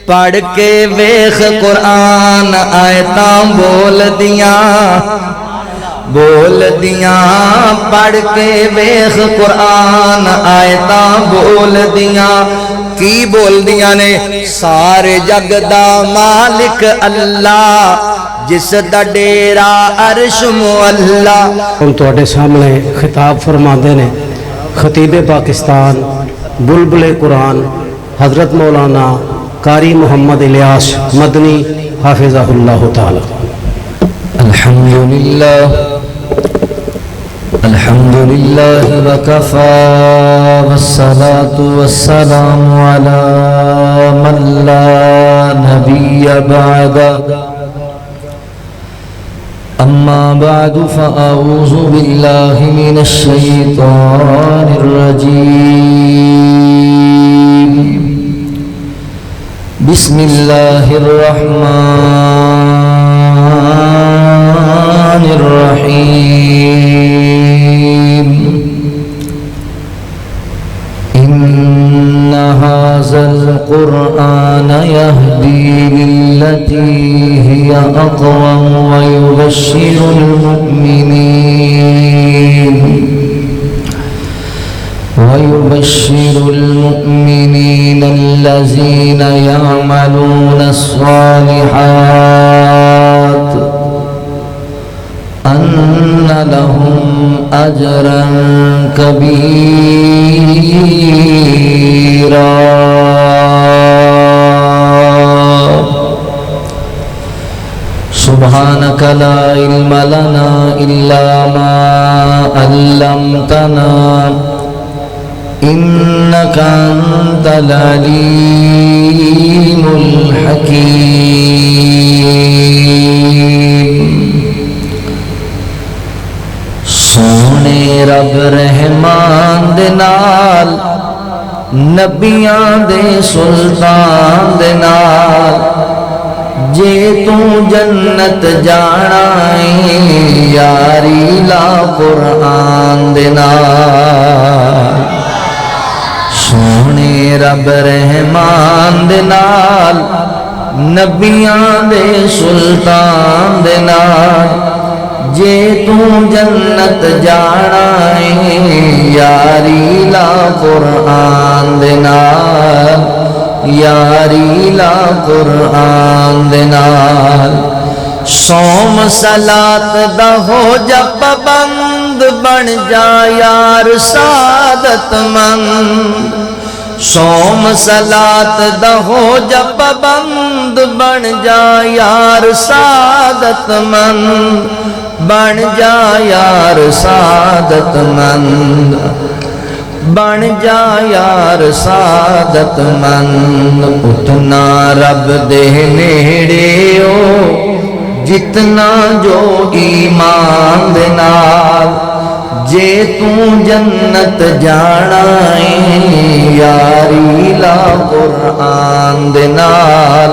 پڑھ کے ویخ قرآن آیتاں بول دیاں پڑھ کے ویخ قرآن آیتاں بول دیاں کی بول دیاں نے سارے جگ دا مالک اللہ جس دا ڈیرا عرش معلا. ہم تواڈے سامنے خطاب فرماندے نے خطیب پاکستان بلبل قرآن حضرت مولانا قاری محمد الیاس مدنی حافظہ اللہ تعالی. الحمد لله وكفى والصلاة والسلام على من لا نبي بعد. أما بعد فأعوذ بالله من الشيطان الرجيم. بسم الله الرحمن الرحيم. إن هذا القرآن يهدي للتي هي أقوم ويبشر المؤمنين الذين يعملون الصالحات أن لهم أجرا كبيرا. سبحانك لا علم لنا إلا ما علمتنا إنك أنت العليم الحكيم. سونے رب رحمان دے نال نبیاں دے سلطان دے نال جے تو جنت جانا یاری لا قرآن دے نال. سونے رب رحمان دے نال نبیاں دے سلطان دے نال جے تو جنت جانا یاری لا قرآن دے نال یاری لا قرآن دے نال. سوم صلات دا ہو جا پابند بن جا یار سعادت مند. سوم صلات دا ہو جا پابند بن جا یار سعادت مند بن جا یار سعادت مند بن جا یار سعادت مند. اتنا رب دے نیڑے ہو جتنا جو ایمان دے نال جے تو جنت جانا یاری لا قرآن دے نال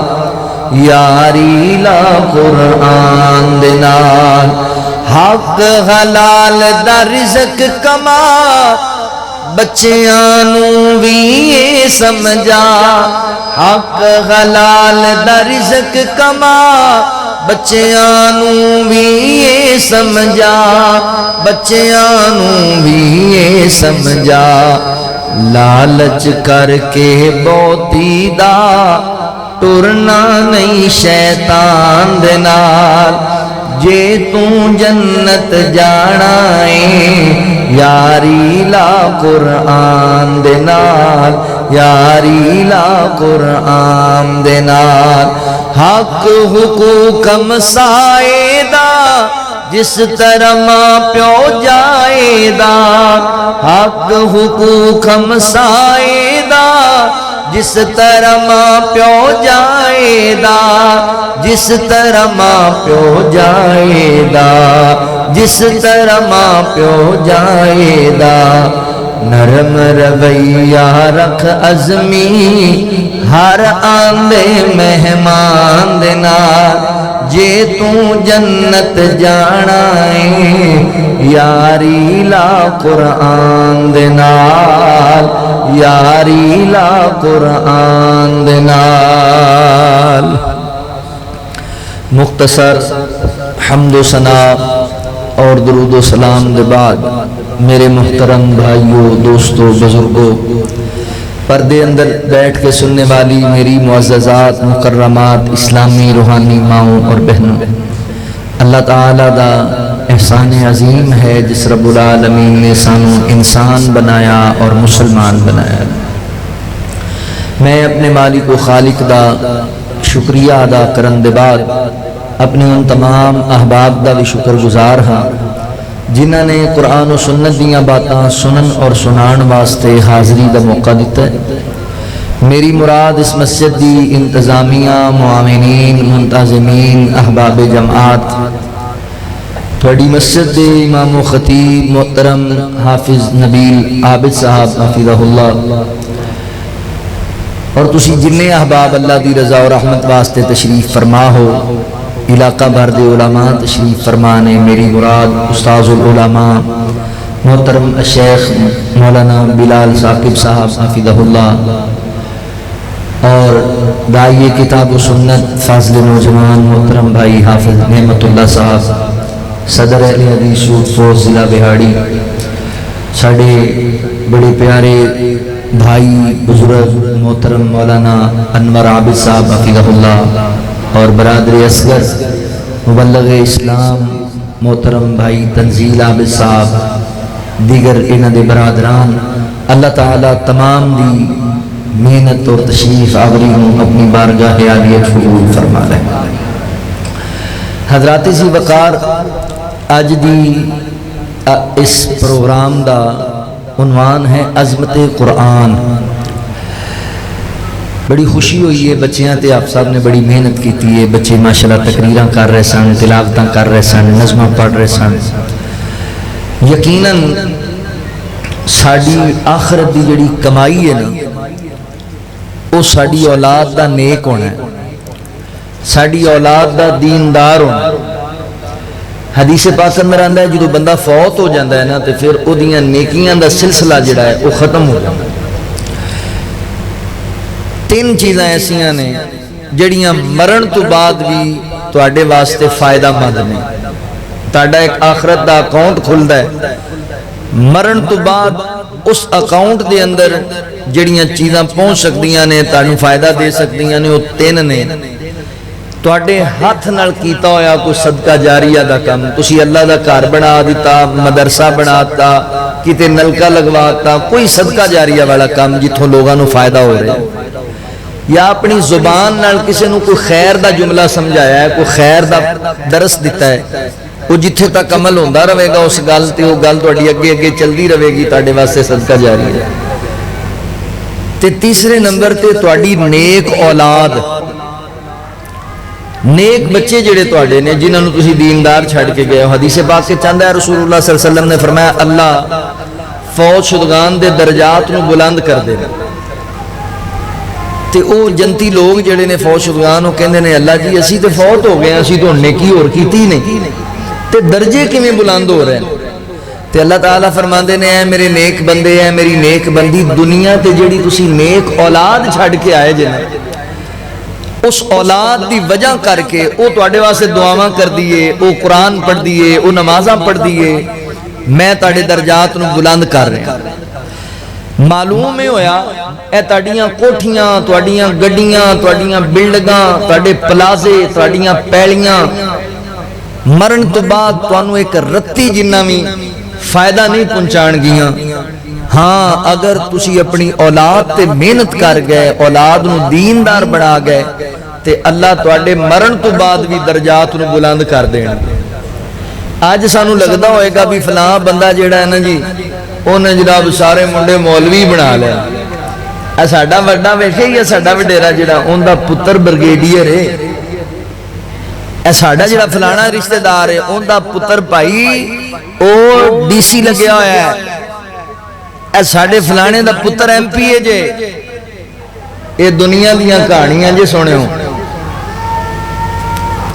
یاری لا قرآن دے نال. حق حلال دا رزق کما بچیاں نو بھی یہ سمجھا. حق حلال دا رزق کما بچیاں نو بھی یہ سمجھا بچیاں نو بھی یہ سمجھا. لالچ کر کے بہتی دا ٹرنا نہیں شیطان دے نال جے تو جنت جانا یاری لا قرآن دے نال یاری لا قرآن دے نال. حق حقوق مسائے دا جس طرح ماں پیو جائے دا. حق حقوق مسائے دا جس طرح ماں پیو جائے دا جس طرح ماں پیو جائے دا جس طرح ماں پیو جائے دا. نرم رویہ رکھ عزمی ہر آندے مہمان دے نال جے تو جنت جانا ہے یاری لا قرآن دے نال یاری لا قرآن دے نال مختصر حمد و ثنا اور درود و سلام دے بعد میرے محترم بھائیوں دوستوں بزرگوں پردے اندر بیٹھ کے سننے والی میری معززات مکرمات اسلامی روحانی ماؤں اور بہنوں اللہ تعالیٰ دا احسان عظیم ہے جس رب العالمین نے سانو انسان بنایا اور مسلمان بنایا میں اپنے مالک و خالق دا شکریہ ادا کرن دے بعد اپنے ان تمام احباب دا بھی شکر گزار ہاں جنہاں نے قرآن و سنت دیاں باتاں سنن اور سنان واسطے حاضری دا موقع دیتا ہے میری مراد اس مسجد دی انتظامیہ معاونین منتظمین احباب جماعت تھوڑی مسجد دے امام و خطیب محترم حافظ نبیل عابد صاحب حفظہ اللہ اور تسی جنہیں احباب اللہ دی رضا و رحمت واسطے تشریف فرما ہو علاقہ بھر دے علماء تشریف فرمانے میری مراد استاذ العلماء محترم الشیخ مولانا بلال ثاقب صاحب حفظہ اللہ اور داعی کتاب و سنت فاضل نوجوان محترم بھائی حافظ نعمت اللہ صاحب صدر اہل حدیث فوز ضلع بہاڑی ساڑھے بڑے پیارے بھائی بزرگ محترم مولانا انور عابد صاحب حفظہ اللہ اور برادر اصغر مبلغ اسلام محترم بھائی تنزیل عابد صاحب دیگر انہ دے برادران اللہ تعالیٰ تمام دی محنت اور تشریف آوری ہوں اپنی بارگاہ عالیت قبول فرما لیں حضرات سی وقار آج دی اس پروگرام دا عنوان ہے عظمت قرآن بڑی خوشی ہوئی ہے بچیاں تے آپ صاحب نے بڑی محنت کی ہے بچے ماشاءاللہ تقریراں کر رہے سن تلاوتاں کر رہے سن نظماں پڑھ رہے سن یقیناً ساڑی آخرت دی جڑی کمائی ہے نا وہ ساڑی اولاد دا نیک ہونا ہے ساڑی اولاد دا دیندار ہونا حدیث پاک اندر آندا ہے جدو بندہ فوت ہو جاندہ ہے نا تو پھر او دیاں نیکیاں دا سلسلہ جڑا ہے وہ ختم ہو جاندہ ہے تین چیزاں ایسیاں نے جڑیاں مرن تو بعد بھی تو آڑے واسطے فائدہ مند نے تاڑا ایک آخرت دا اکاؤنٹ کھلدا ہے مرن تو بعد اس اکاؤنٹ دے اندر جڑیاں چیزاں پہنچ سکدیاں نے تانوں فائدہ دے سکدیاں نے وہ تین نے تواڈے ہاتھ نال کیتا ہویا کوئی صدقہ جاریہ دا کم تسی اللہ دا گھر بنا دیتا مدرسہ بناتا کتے نلکا لگواتا کوئی صدقہ جاریہ والا کم جتھوں لوگاں نو فائدہ ہو رہے یا اپنی زبان نال کسی نو کوئی خیر دا جملہ سمجھایا ہے کوئی خیر دا درس دیتا ہے وہ جتھے تک عمل ہوندہ رہے گا اس گل تے وہ گل تواڈی اگے اگے چلدی رہے گی تواڈے واسطے صدقہ جاری ہے تے تیسرے نمبر تے تواڈی نیک اولاد نیک بچے جڑے تواڈے نے جنہاں نو تسی دیندار چھڑ کے گئے ہو حدیث پاک کے چاندہ ہے رسول اللہ صلی اللہ علیہ وسلم نے فرمایا اللہ فوت شدگان دے درجات نو بلند کر دے تے او جنتی لوگ جڑے نے فوت شدگان ہو کہندے نے اللہ جی اسی تے فوت ہو گئے اسی تو نیکی اور کیتی نہیں تے درجے کیویں بلند ہو رہے ہیں تے اللہ تعالیٰ فرماندے نے اے میرے نیک بندے اے میری نیک بندی دنیا تے جڑی تسی نیک اولاد چھڑ کے آئے جے اس اولاد دی وجہ کر کے او تواڈے واسطے دعاواں کر دیئے او قرآن پڑھ دیئے او نمازاں پڑھ دیئے میں تاڑے درجات نو بلند کر رہے ہیں معلوم ہے ہویا اے تاڑیاں کوٹھیاں تواڈیاں گڈیاں تواڈیاں بلڈگاں تواڈے پلازے تواڈیاں پیلیاں مرن تو بعد توانو ایک رتی جنہ میں فائدہ نہیں پہنچان گیاں ہاں اگر تسی اپنی اولاد تے محنت کر گئے اولاد نو دیندار بنا گئے تے اللہ تواڈے مرن تو بعد بھی درجات نو بلند کر دینا آج سانو لگدا ہوئے گا بھی فلاں بندہ جیڑا ہے نا جی انہیں جناب سارے منڈے مولوی بنا لیا اے ساڈا وڈا ویکھے یا ساڈا وڈیرا جیڑا ان دا پتر برگیڈیئر ہے اے ساڈا جیڑا فلانا رشتہ دار ہے ان دا پتر بھائی او ڈی سی لگیا ہوا ہے اے ساڑے فلانے دا پتر ایم پی ہے جے یہ دنیا دیاں کہانیاں جے سونے ہوں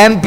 MP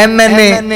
MNA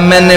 MNA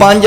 5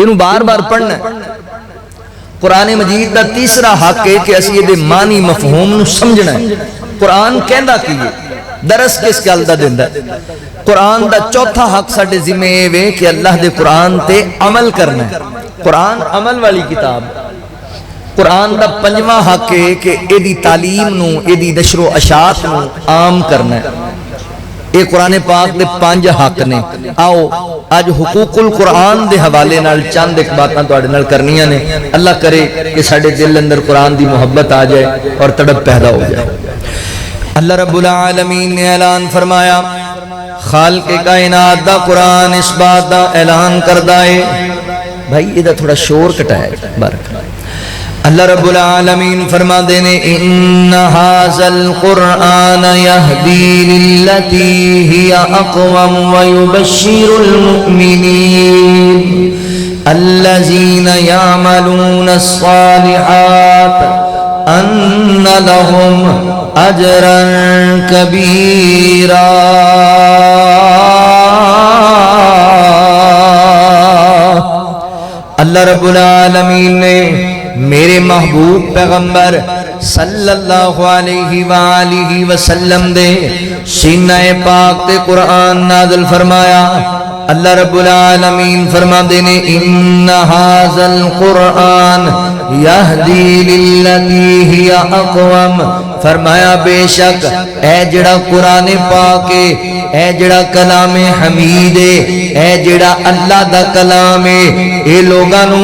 یہ بار بار پڑھنا ہے۔ قرآن مجید کا تیسرا حق ہے کہ اسی یہ معنی مفہوم نو سمجھنا ہے۔ قرآن کہندا کی ہے، درس کس گل دا دیندا ہے۔ قرآن دا چوتھا حق ساڈے ذمہ ہے کہ اللہ دے قرآن تے عمل کرنا ہے۔ قرآن عمل والی کتاب۔ قرآن دا پنجواں حق ہے کہ ایدی تعلیم نو، ایدی نشر و اشاعت نو عام کرنا ہے۔ یہ قرآن پاک دے 5 حق نے۔ آؤ آج حقوق القرآن دے حوالے نال چند ایک باتاں تواڈے نال کرنیاں نے۔ اللہ کرے کہ ساڈے دل اندر قرآن دی محبت آ جائے اور تڑپ پیدا ہو جائے۔ اللہ رب العالمین نے اعلان فرمایا، خالق کائنات دا قرآن اس بات دا اعلان کردا ہے۔ بھائی یہ دا تھوڑا شور کٹائے بارک اللہ رب العالمین فرما دینے، ان ھذا القرآن یہدی للتی ہی اقوم ویبشر المؤمنین الذین یعملون الصالحات ان لهم اجرا کبیرا۔ اللہ رب العالمین نے میرے محبوب پیغمبر صلی اللہ علیہ وآلہ وسلم دے سینہ پاک تے قرآن نازل فرمایا۔ اللہ رب العالمین فرما دینے، ان ھذا القرآن یہدی للتی ہی اقوم، فرمایا بے شک اے جڑا قرآن پاک ہے، اے جڑا کلام حمید ہے، اے جڑا اللہ دا کلام ہے، اے لوگاں نو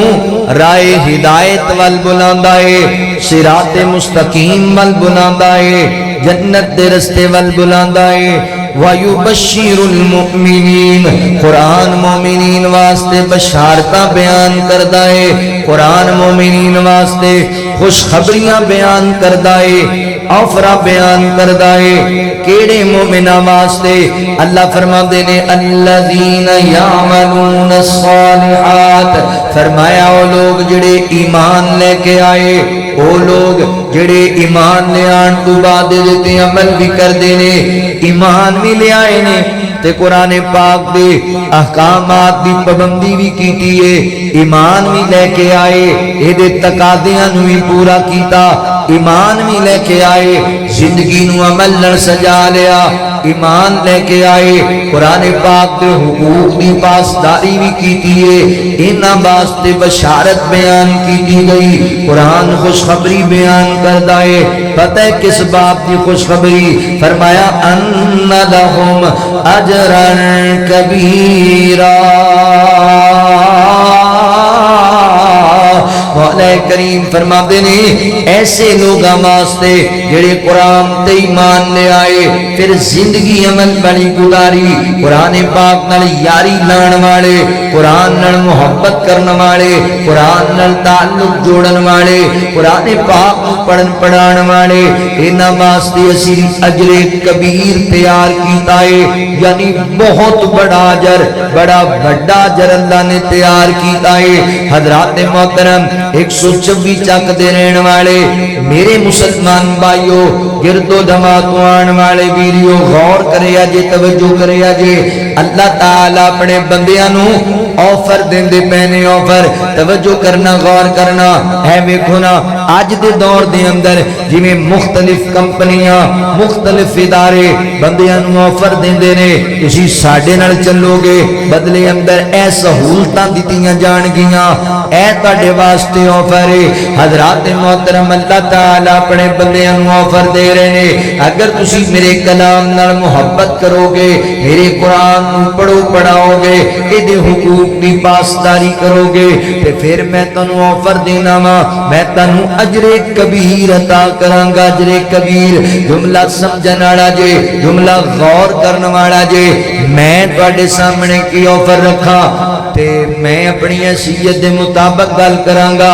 رائے ہدایت وال بلاندا ہے، صراط مستقیم وال بلاندا ہے، جنت دے رستے وال بلاندا ہے۔ وَيُبَشِّرُ الْمُؤْمِنِينَ، قرآن مومنین واسطے بشارتاں بیان کردا ہے، قرآن مومنین واسطے خوشخبریاں بیان کردا ہے، آفرہ بیان کردا ہے۔ کیڑے مومنہ واسطے؟ اللہ فرما دینے، الذین یعملون الصالحات، فرمایا وہ لوگ جڑے ایمان لے کے آئے، وہ لوگ جڑے ایمان لے آن تو بعد دیتے عمل بھی کر دینے، ایمان بھی لے آئے نے تے قرآن پاک دے احکامات دی پابندی بھی کیتی ہے، ایمان بھی لے کے آئے، اے دے تقاضیاں نو بھی پورا کیتا، ایمان بھی لے کے آئے، زندگی نو عمل نال سجا لیا، ایمان لے کے آئے، قرآن پاک دے حقوق دی پاسداری بھی کیتی ہے، انہاں واسطے بشارت بیان کیتی گئی، قرآن خوشخبری بیان کردا ہے۔ پتہ ہے کس بات کی خوشخبری؟ فرمایا ان لہم اجرا کبیرا۔ مولا کریم فرما دینے، ایسے لوگاں واسطے جڑے قرآن تے ایمان لے آئے، پھر زندگی عمل بڑی گزاری، قرآن پاک نال یاری لان والے، قرآن نال محبت کرن والے، قرآن نال تعلق جوڑن والے، قرآن پاک پڑھن پڑھان والے، انہاں واسطے اسی اجر کبیر تیار کیتا ہے، یعنی بہت بڑا اجر، بڑا بڑا اجر اللہ نے تیار کیتا ہے۔ حضرات محترم، 124 چک دے رہن والے میرے مسلمان بھائیو، گرد و دماغ آن والے ویریو، غور کرے جے، توجہ کرے جے، اللہ تعالیٰ اپنے بندیاں نو آفر دین دے پہنے، آفر توجہ کرنا، غور کرنا ہے۔ ویکھو نا آج دے دور دے اندر جی میں مختلف کمپنیاں، مختلف ادارے بندیاں نو آفر دین دے نے، اسی ساڑھے نال چلو گے بدلے اندر اے سہولتاں دیتیاں جان گیاں، اے تاڑے واسطے آفر ہے۔ حضرات محترم، اللہ تعالیٰ اپنے بندیاں نو آفر دے رہے نے، اگر تسی میرے کلام نال محبت کرو گے، میرے قرآن پڑھو پڑھاؤ گے، ایدے حقوق دی پاسداری کرو گے، پھر میں تنو آفر دینا ماں، میں تنو اجر کبیر عطا کرانگا۔ اجر کبیر جملہ سمجھن والا جے، جملہ غور کرن والا جے۔ میں تواڈے سامنے کی آفر رکھا تے میں اپنی حیثیت دے مطابق گل کرانگا،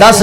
10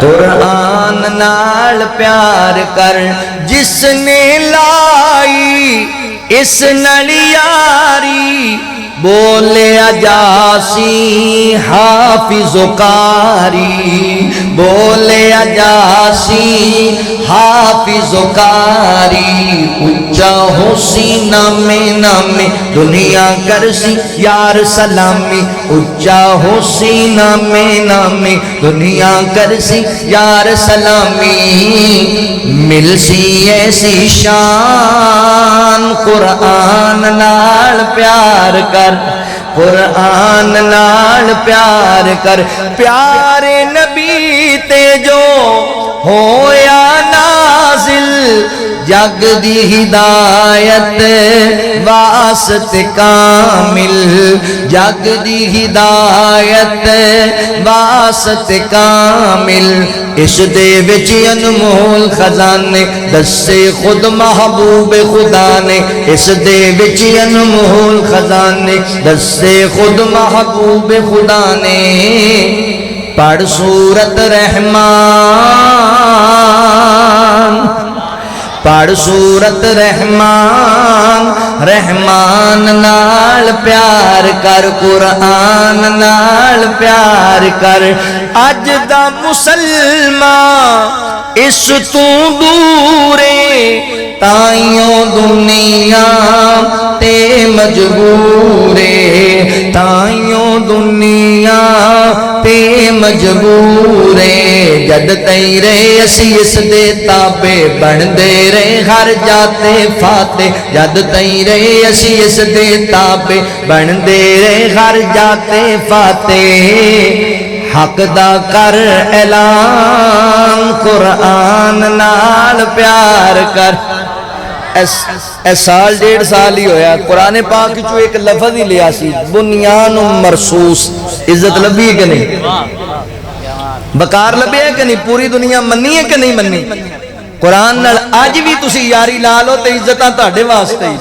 قرآن نال پیار کر جس نے لائی اس نال یاری بولے اجاسی حافظ و قاری بولے اجاسی حافظ و قاری اچھا ہو سینہ میں نام دنیا کرسی یار سلامی اچھا ہو سینہ میں نام دنیا کرسی یار سلامی مل سی ایسی شان قرآن نال پیار کر قرآن نال پیار کر پیارے نبی تے جو ہویا نازل جگ دی ہدایت واسطے کامل جگ دی ہدایت واسطے کامل اس دے وچ انمول خزانے دسے خود محبوب خدا نے اس دے وچ انمول خزانے دسے خود محبوب خدا نے پڑھ سورت رحمان پڑھ سورت رحمان رحمان نال پیار کر قرآن نال پیار کر اج دا مسلمان اس تو دورے تائیوں دنیا تے مجبورے تائیوں دنیا تے مجبورے جد تیرے اسی اس دے تابے بن دے رہے ہر جاتے فاتح جد تیرے اسی اس دے تابے بن دے رہے ہر جاتے فاتح حق دا کر اعلان قرآن نال پیار کر اے سال ڈیڑھ سال ہی ہویا قرآن پاک چو ایک لفظ ہی لیا سی بنیان مرصوص عزت لبی ہے کہ نہیں بکار لبی ہے کہ نہیں پوری دنیا منی ہے کہ نہیں منی قرآن نال آج بھی تسی یاری لالو تے عزتاں تاڑے واسطے ہی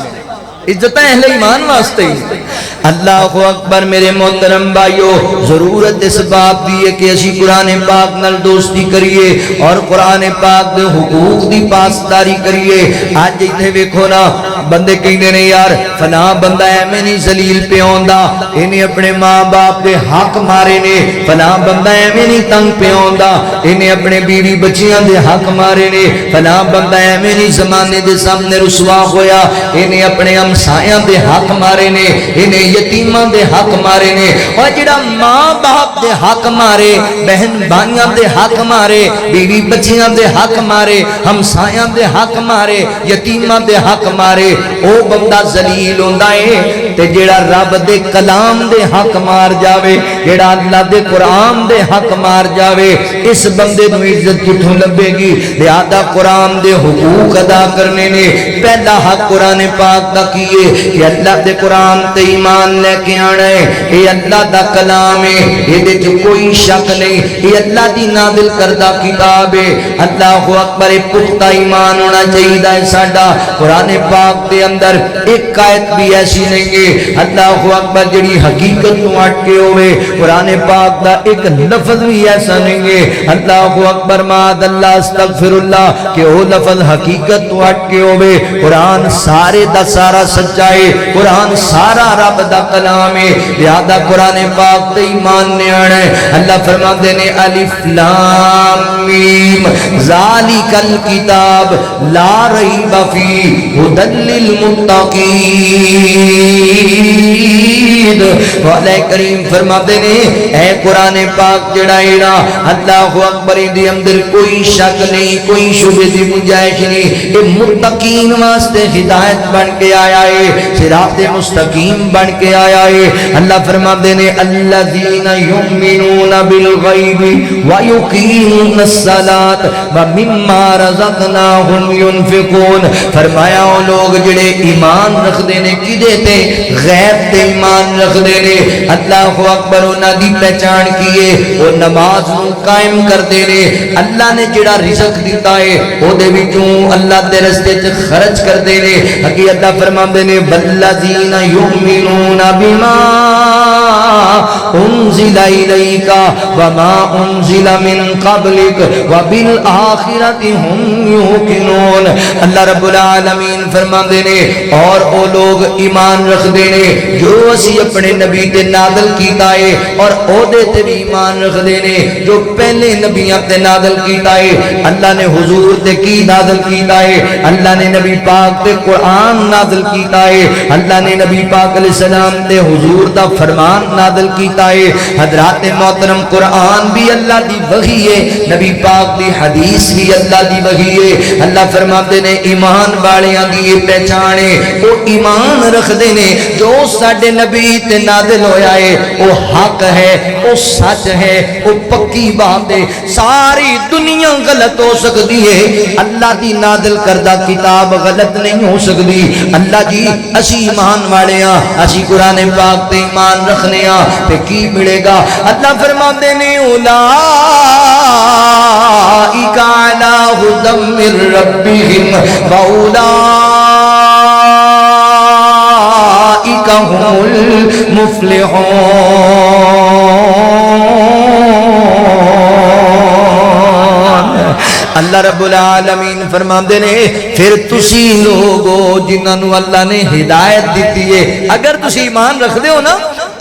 عزتاں اہل ایمان واسطے ہی اللہ اکبر میرے محترم بھائیو ضرورت اس بات دی ہے کہ اسی قرآن پاک نال دوستی کریے اور قرآن پاک دے حقوق دی پاسداری کریے آج جیتے ویکھو نا بندے کہندے نے یار فلاں بندہ ایویں نہیں ذلیل پہ ہوندا انہیں اپنے ماں باپ دے حق مارے نے فلاں بندہ ایویں نہیں تنگ پہ ہوندا انہیں اپنے بیوی بچیاں دے حق مارے نے فلاں بندہ ایویں نہیں زمانے دے سامنے رسوا ہویا انہیں اپنے ہمسایاں دے حق مارے نے انہیں یتیماں دے حق مارے نے اور جڑا ماں باپ دے حق مارے بہن بھائیاں دے حق مارے بیوی بچیاں دے حق مارے ہمسایاں دے حق مارے یتیماں دے حق مارے او بندہ ذلیل ہوندا ہے تے جڑا رب دے کلام دے حق مار جاوے جڑا اللہ دے قرآن دے حق مار جاوے اس بندے نو عزت کتھوں لبے گی لہذا قرآن دے حقوق ادا کرنے نے پہلا حق قرآن پاک دا کیے کہ اللہ دے قرآن تے ایمان لے کے آنا ہے یہ اللہ دا کلام ہے یہ دے جو کوئی شک نہیں یہ اللہ دی نازل کردہ کتاب ہے اللہ اکبر پختہ ایمان ہونا چاہیے ہے ساڈا قرآن پاک دے اندر ایک آیت بھی ایسی نہیں ہے اللہ اکبر جڑی حقیقت تو ہٹ کے ہوئے قرآن پاک دا ایک لفظ بھی ایسا نہیں ہے اللہ اکبر ماد اللہ استغفر اللہ کہ وہ لفظ حقیقت تو ہٹ کے ہوئے قرآن سارے دا سارا سچائے قرآن سارا رب دا کلام ہے لہذا قرآن پاک تے ایمان نے آنا ہے اللہ فرماتے نے الف لام میم ذالک الکتاب لا ریب فیہ ھدی للمتقین والے کریم فرماتے نے اے قرآن پاک جڑا ایڑا اللہ اکبر دی اندر کوئی شک نہیں کوئی شبہ دی گنجائش نہیں یہ متقین واسطے ہدایت بن کے آیا ہے صراط مستقیم بن کے آیا ہے اللہ فرماتے نے الذین یؤمنون بالغیب ویقیمون الصلاۃ ومما رزقناہم ینفقون فرمایا وہ لوگ جڑے ایمان رکھ دینے کی دیتے غیب تے ایمان رکھ دینے اللہ اکبر انہاں دی پہچان کیے وہ نماز نو قائم کر دینے اللہ نے جڑا رزق دیتا ہے وہ دے وچوں اللہ دے رستے تے خرچ کر دینے اگے اللہ فرماندے نے والذین یؤمنون بما انزل الیک وما انزل من قبلک وبالآخرۃ ہم یوقنون۔ اللہ رب العالمین فرماندے نے اور او لوگ ایمان رکھدے نے جو اسی اپنے نبی تے نازل کیتا ہے اور او دے تے بھی ایمان رکھدے نے جو پہلے نبیاں تے نازل کیتا ہے۔ اللہ نے حضور تے کی نازل کیتا ہے، اللہ نے نبی پاک تے قرآن نازل کیتا ہے، اللہ نے نبی پاک علیہ السلام تے حضور دا فرمان نازل کیتا ہے۔ حضرات محترم قرآن بھی اللہ دی وحی ہے، نبی پاک دی حدیث بھی اللہ دی وحی ہے۔ اللہ فرماتے نے ایمان والیاں دی یہ پہچان ہے وہ ایمان رکھدے نے جو ساڈے نبی تے نازل ہویا ہے وہ حق ہے، وہ سچ ہے، وہ پکی بات ہے۔ ساری دنیا غلط ہو سکتی ہے، اللہ دی نازل کردہ کتاب غلط نہیں ہو سکتی۔ اللہ جی اسی ایمان والے ہاں، اسی قرآن پاک تے ایمان رکھنے ہاں تے کی ملے گا؟ اللہ فرماتے نے اولئک علی ھدی من ربہم واولئک ھم المفلحون۔ اللہ رب العالمین فرماندے نے پھر تسی لوگو جنہوں اللہ نے ہدایت دیتی ہے، اگر تسی ایمان رکھ دے ہو نا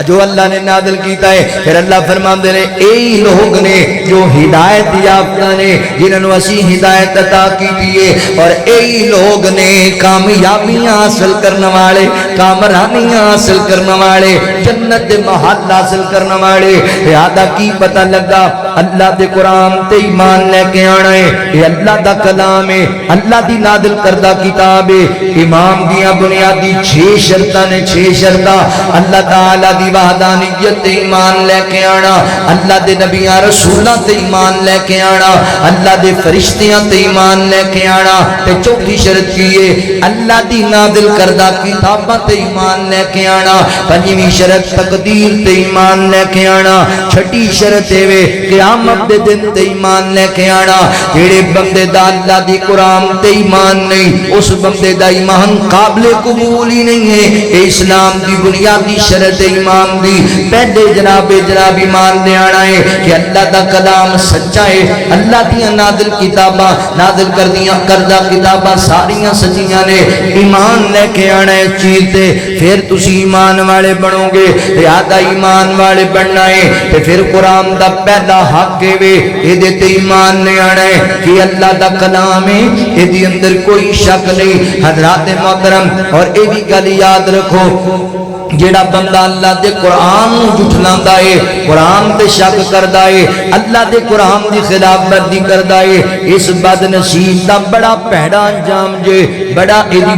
جو اللہ نے نازل کیتا ہے، پھر اللہ فرماندے نے ایہی لوگ نے جو ہدایت یافتہ نے جنہوں اسی ہدایت عطا کیتی ہے، اور ایہی لوگ نے کامیابیاں حاصل کرنے والے، کامرانیاں حاصل کرنے والے، جنت دے محل حاصل کرنے والے۔ لہذا کی پتہ لگا اللہ دے قرآن تے ایمان لے کے آنا ہے، یہ اللہ دا کلام ہے، اللہ دی نازل کردہ کتاب ہے۔ امام دیاں بنیادی 6 شرطاں نے، 6 شرطاں۔ اللہ تعالیٰ دی وحدانیت تے ایمان لے کے آنا، اللہ دے نبیاں رسولاں تے ایمان لے کے آنا، اللہ دے فرشتیاں تے ایمان لے کے آنا، تے چوتھی شرط کی ہے اللہ دی نازل کردہ کتاباں تے ایمان لے کے آنا، پنجویں شرط تقدیر تے ایمان لے کے آنا، چھٹی شرط ہے قیامت دے دن تے ایمان لے کے آنا۔ جڑے بندے دا اللہ دی قرآن تے ایمان نہیں، اس بندے دا ایمان قابل قبول ہی نہیں ہے۔ اسلام دی بنیادی شرط ایمان دی پہلے جناب ایمان لے آنا ہے کہ اللہ دا کلام سچا ہے، اللہ دیا نازل کتاباں نازل کردہ کتاباں ساریاں سچیاں نے، ایمان لے کے آنا ہے چیز تے پھر تسی ایمان والے بنو گے۔ لہذا ایمان والے بننا ہے تے پھر قرآن دا پہلا حق ہے یہ دیتے ایمان لے آنا ہے کہ اللہ دا کلام ہے، یہ دی اندر کوئی شک نہیں۔ حضرات محترم اور یہ بھی گل یاد رکھو جیڑا بندہ اللہ دے قرآن جھٹلاندہ ہے، قرآن تے شک کردہ ہے، اللہ دے قرآن دی خلاف ورزی کردہ ہے، اس بد نصیب دا بڑا پہڑا انجام جے،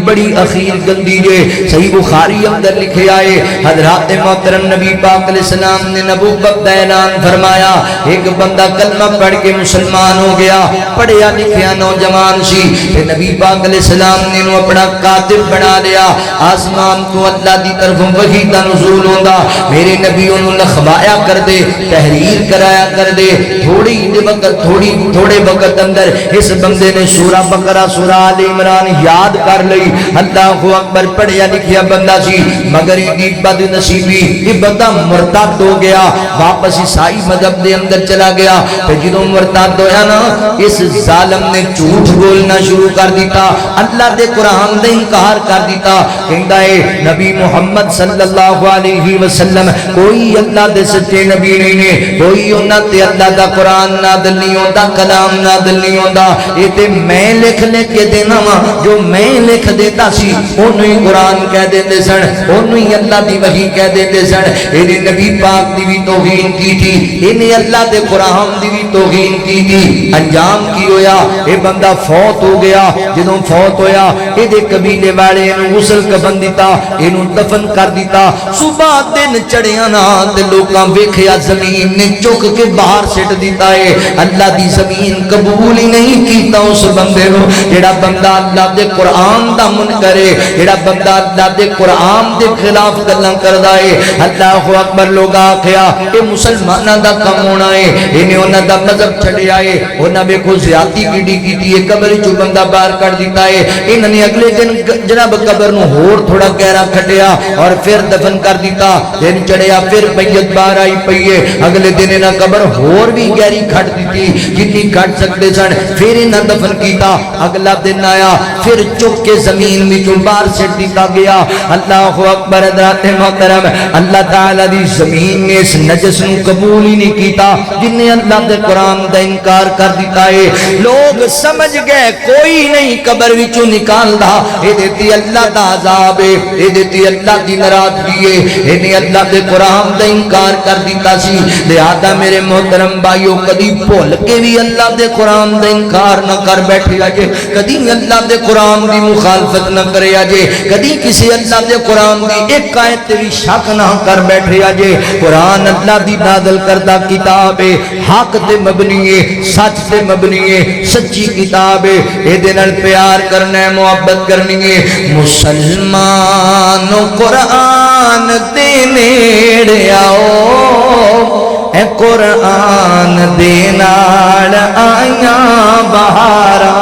بڑی اخیر گندی جے۔ صحیح بخاری اندر لکھے آئے حضرات محترم نبی پاک علیہ السلام نے نبوت دا اعلان فرمایا، ایک بندہ کلمہ پڑھ کے مسلمان ہو گیا، پڑھیا لکھیا نوجوان سی، پھر نبی پاک علیہ السلام نے انہوں اپنا کاتب بنا لیا۔ آسمان کو اللہ دی طرف وحی دا نزول ہوندا، میرے نبی انہوں لکھوایا کر دے، تحریر کرایا کر دے۔ تھوڑے وقت اندر اس بندے نے سورہ بقرہ سورہ آل عمران یاد کر لئی۔ اللہ اکبر، پڑھیا لکھیا بندہ سی، مگر یہ بد نصیبی یہ بندہ مرتد ہو گیا، واپس عیسائی مذہب دے اندر چلا گیا۔ پھر جدوں مرتد ہویا نا، اس ظالم نے جھوٹ بولنا شروع کر دیتا، اللہ دے قرآن دے انکار کر دیتا، کہندا ہے نبی محمد صلی اللہ علیہ وسلم کوئی اللہ دے سچے نبی نہیں نے، کوئی انہاں تے اللہ دا قرآن نازل نہیں ہوندا، کلام نازل نہیں ہوندا، یہ تے میں لکھ کے دینا وا، جو میں لکھ دیتا سی انہوں ہی قرآن کہہ دیتے سن، انہوں ہی اللہ دی وحی کہہ دیتے سن۔ انہیں نبی پاک دی بھی توہین کی تھی، انہیں اللہ دے قرآن دی بھی توہین کی تھی۔ انجام کی ہویا، یہ بندہ فوت ہو گیا۔ جدوں فوت ہویا یہ قبیلے والے انہوں غسل کفن دیتا، انہوں دفن کر دیتا۔ صبح دن چڑھیا نا تے لوکاں ویکھیا زمین نے چک کے باہر سٹ دیتا ہے۔ اللہ دی زمین قبول ہی نہیں کیتا اس بندے نو، جڑا بندہ اللہ دے قرآن دا منکر ہے، جڑا بندہ اللہ دے قرآن دے خلاف گلاں کردا ہے۔ اللہ اکبر، لوگ آکھیا اے مسلماناں دا کم ہونا ہے، انہیں انہاں دا مذہب چھڈیا ہے، انہاں ویکھو زیادتی کیڑی کیتی ہے، قبر چوں بندہ باہر کر دیتا ہے۔ انہاں نے اگلے دن جناب قبر نو ہور تھوڑا گہرا کھٹیا اور پھر دفن کر دیتا دن چڑھیا پھر میت باہر آئی پئیے اگلے دن انہاں قبر ہور بھی گہری کھٹ دیتی جتنی کھٹ سکتے سن پھر انہاں دفن کیتا اگلا دن آیا پھر چک کے زمین وچوں باہر سٹ دیتا گیا اللہ اکبر حضرات محترم اللہ تعالی دی زمین نے اس نجس نو قبول ہی نہیں کیتا جن نے اللہ دے قرآن دا انکار کر دیتا ہے لوگ سمجھ گئے کوئی نہیں قبر وچوں نکالدا اے دیتی اللہ دا عذاب ہے اے دیتی اللہ دی ناراضگی ہے انہیں اللہ دے قرآن دا انکار کر دیتا سی لہذا میرے محترم بھائیو کدی بھول کے بھی اللہ دے قرآن دا انکار نہ کر بیٹھے آجے کدی اللہ دے قرآن دی مخالفت نہ کرے آجے کدی کسی اللہ دے قرآن دی ایک آیت بھی شک نہ کر بیٹھے آجے قرآن اللہ دی نازل کردہ کتاب ہے حق تے مبنی ہے سچ تے مبنی ہے سچی کتاب ہے اے دنال پیار کرنا ہے محبت کرنی ہے مسلمان قرآن دے نیڑے آؤ اے قرآن دے نال آیاں بہارا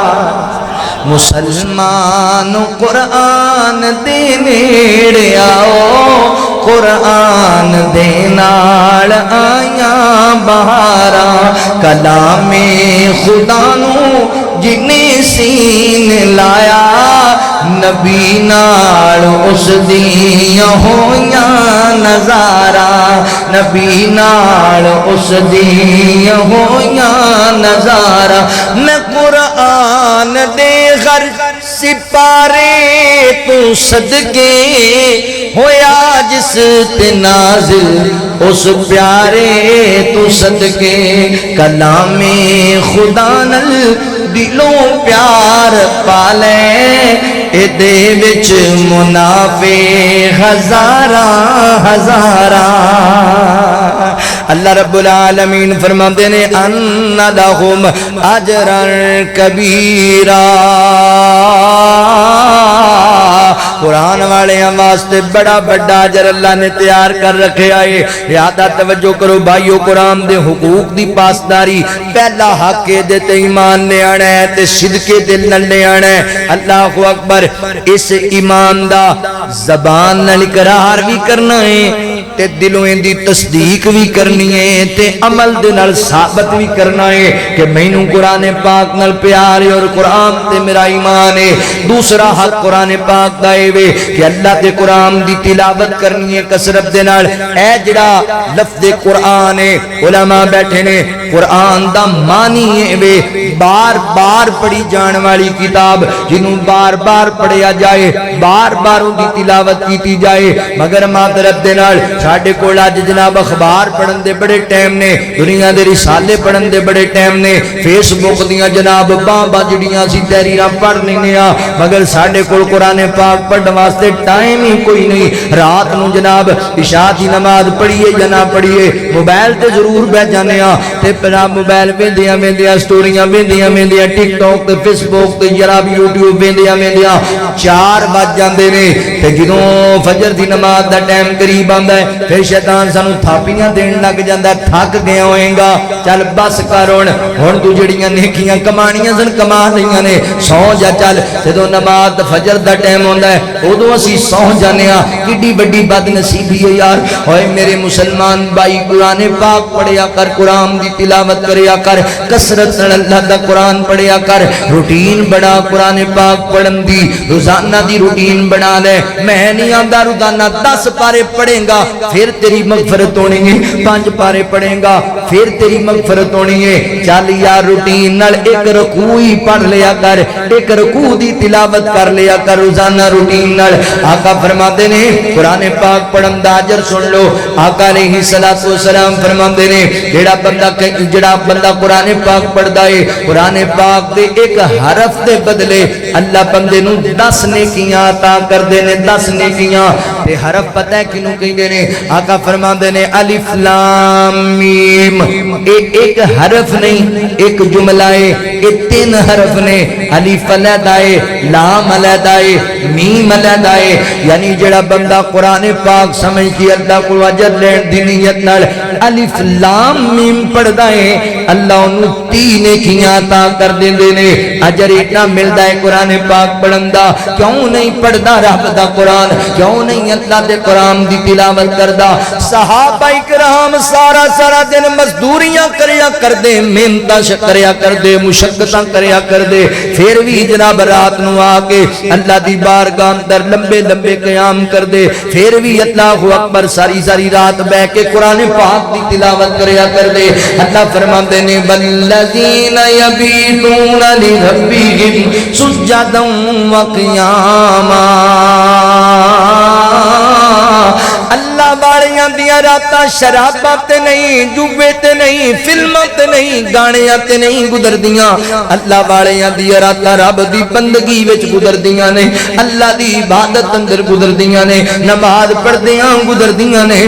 مسلمان قرآن دے نیڑے آؤ قرآن دے نال آیاں بہارا کلام خدا نو جنہیں سین لایا نبی نال اس دیاں ہویاں نظارہ نبی نال اس دیاں ہویاں نظارہ میں قرآن دے غر سپارے تو صدقے ہویا جس تے نازل اس پیارے تو صدقے کلام خدا نل دلوں پیار پالے اے دے وچ منافع ہزارہ ہزارہ اللہ رب العالمین فرماتے ہیں ان لہم اجرا کبیرا قرآن والے واسطے بڑا بڑا اجر اللہ نے تیار کر رکھے آئے لہذا توجہ کرو بھائیو قرآن دے حقوق دی پاسداری پہلا حق دے تے ایمان نے آنا ہے تے صدقے دل نے آنا ہے اللہ اکبر اس ایمان دا زبان نال اقرار بھی کرنا ہے تے دلوں دی تصدیق بھی کرنی ہے تے عمل دے نال ثابت بھی کرنا ہے کہ مینوں قرآن پاک نال پیار ہے اور قرآن تے میرا ایمان ہے دوسرا حق قرآن پاک دا ہے کہ اللہ دے قرآن دی تلاوت کرنی ہے کثرت دے نال اے جڑا لفظ قرآن ہے علماء بیٹھے نے قرآن دا معنی ہے بار بار پڑھی جان والی کتاب جنوں بار بار پڑھیا جائے بار بار ان دی تلاوت کیتی جائے مگر معذرت دے نال ساڈے کول اج جناب اخبار پڑھن دے بڑے ٹائم نے دنیا دے رسالے پڑھن دے بڑے ٹائم نے فیس بک دیاں جناب باں جڑیاں سی تحریراں پڑھ لینے آ مگر ساڈے کول قرآن پاک پڑھن واسطے ٹائم ہی کوئی نہیں رات نو جناب عشاء دی نماز پڑھیے یا نہ پڑھیے موبائل تے ضرور بیٹھ جانے آ تے پھر موبائل ویندیاں ویندیاں سٹوریاں ویندیاں ویندیاں ٹک ٹاک تے فیس بک تے جناب یوٹیوب ویندیاں ویندیاں 4 بج جاندے نے تے جدوں فجر دی نماز دا ٹائم قریب آندا ہے پھر شیطان سانو تھاپیاں دین لگ جاندا تھک گیا ہوئیں گا چل بس کر ہن تو جڑیاں نیکیاں کمانیاں سن کما لئیاں نے سو جا چل جدوں نماز فجر دا ٹائم ہوندا ہے اودوں اسی سو جانے ہاں کڈی بڑی بد نصیبی ہے یار اوئے میرے مسلمان بھائی قرآن پاک پڑھیا کر قرآن دی تلاوت کریا کر کثرت نال اللہ دا قرآن پڑھیا کر روٹین بنا قرآن پاک پڑھن دی روزانہ دی روٹین بنا لے میں نہیں آندا روزانہ 10 پارے پڑھیں گا پھر تیری مغفرت ہونی ہے 5 پارے پڑھیں گا پھر تیری مغفرت ہونی ہے چل یار روٹین نال ایک رکوع ہی پڑھ لیا کر ایک رکوع دی تلاوت کر لیا کر روزانہ روٹین نال آقا فرماتے نے قرآن پاک پڑھن دا اجر سن لو آقا علیہ الصلوۃ والسلام فرماتے نے جڑا بندہ قرآن پاک پڑھدا ہے قرآن پاک دے ایک حرف دے بدلے اللہ بندے نو 10 نیکیاں عطا کر دے نے 10 نیکیاں تے حرف پتہ ہے کینوں کہندے نے آقا فرماندے نے الف لام میم ایک حرف نہیں ایک جملہ ہے یہ 3 حرف نے الف علیحدہ ہے لام علیحدہ ہے میم علیحدہ ہے یعنی جڑا بندہ قرآن پاک سمجھ کی اللہ کو اجر لین دی نیت نال الف لام میم پڑھدا ہے اللہ انہوں 3 نیکیاں عطا کر دیندے نے اجر اتنا ملدا ہے قرآن قرآن پاک پڑھندا کیوں نہیں پڑھدا رب دا قرآن کیوں نہیں اللہ دے قرآن دی تلاوت کردا صحابہ کرام سارا سارا دن مزدوریاں کریا کردے محنتاں کریا کردے مشقتاں کریا کردے پھر بھی جناب رات نو آ کے اللہ دی بارگاہ اندر لمبے لمبے قیام کردے پھر بھی اللہ اکبر ساری ساری رات بیٹھ کے قرآن پاک دی تلاوت کریا کردے اللہ فرماندے نے والذین یبیتون لربہم سجدا وقیاما اللہ والیاں دیاں راتاں شراباں تے نہیں جوے تے نہیں فلماں تے نہیں گانیاں تے نہیں گزردیاں اللہ والیاں دیاں راتاں رب دی بندگی وچ گزردیاں نے اللہ دی عبادت اندر گزردیاں نے نماز پڑھدیاں گزردیاں نے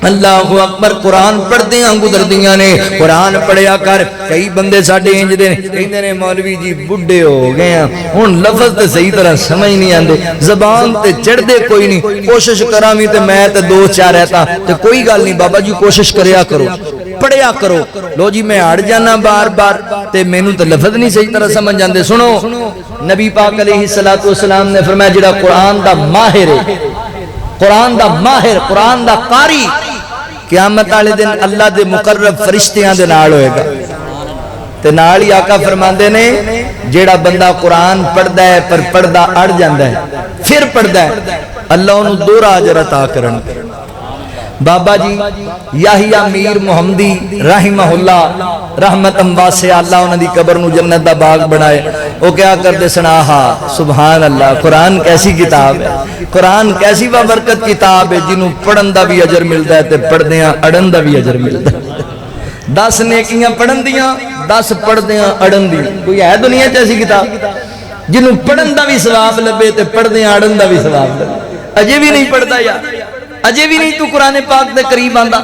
اللہ اکبر قرآن پڑھدیاں گزردیاں نے قرآن پڑھیا کر کئی بندے ساڈے انج دے کہندے نے مولوی جی بڈھے ہو گئے ہیں ہن لفظ تے صحیح طرح سمجھ نہیں آندے زبان تے چڑھدے کوئی نہیں کوشش کراں وی تے میں تے دو چار رہتا تے کوئی گل نہیں بابا جی کوشش کریا کرو پڑھیا کرو لو جی میں اڑ جانا بار بار تے مینوں تے لفظ نہیں صحیح طرح سمجھ آندے سنو نبی پاک علیہ الصلوۃ والسلام نے فرمایا جڑا قرآن دا ماہر ہے قرآن دا ماہر قرآن دا قاری قیامت والے دن اللہ دے مقرب فرشتیاں دے نال ہوئے گا تے نال ہی آقا فرماندے نے جیڑا بندہ قرآن پڑھدا ہے پر پڑھدا اڑ جاندا ہے پھر پڑھدا ہے اللہ انہوں دوہرا اجر عطا کرن بابا جی یحییٰ میر محمدی رحمہ اللہ رحمتاً واسعہ اللہ انہوں دی قبر نو جنت دا باغ بنائے وہ کیا کردے سناہا سبحان اللہ قرآن کیسی کتاب ہے قرآن کیسی بابرکت کتاب ہے جنہوں پڑھن دا بھی اجر ملتا ہے تے پڑھ دیاں اڑن دا بھی اجر ملتا ہے 10 نیکیاں پڑھن دیاں 10 پڑھ دیاں اڑن دیاں کوئی ہے دنیا ایسی کتاب جنہوں پڑھن دا بھی ثواب لبے تے پڑھ دیاں اڑن دا بھی ثواب لبے اجے بھی نہیں پڑھتا یار اجے بھی نہیں تو قرآن پاک دے قریب آندا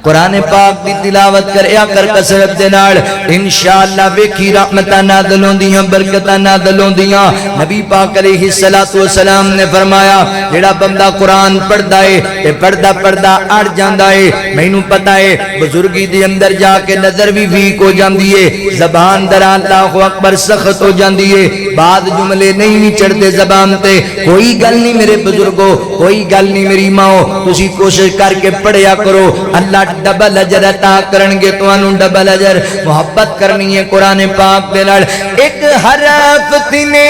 قرآن پاک دی تلاوت کریا کر کثرت دے نال انشاءاللہ ویکھی رحمتاں نازل ہوندیاں برکتاں نازل ہوندیاں نبی پاک علیہ الصلوۃ والسلام نے فرمایا جڑا بندہ قرآن پڑھدا ہے تے پڑھدا پڑھدا اڑ جاندا ہے مینوں پتہ ہے بزرگی دے اندر جا کے نظر بھی ویک ہو جاندی ہے زبان در اللہ اکبر سخت ہو جاندی ہے بعد جملے نہیں چڑھتے زبان تے کوئی گل نہیں میرے بزرگو کوئی گل نہیں میری ماں تسی کوشش کر کے پڑھیا کرو اللہ ڈبل اجر عطا کرنگے توانوں ڈبل اجر محبت کرنی ہے قرآن پاک دے نال ایک حرف تینے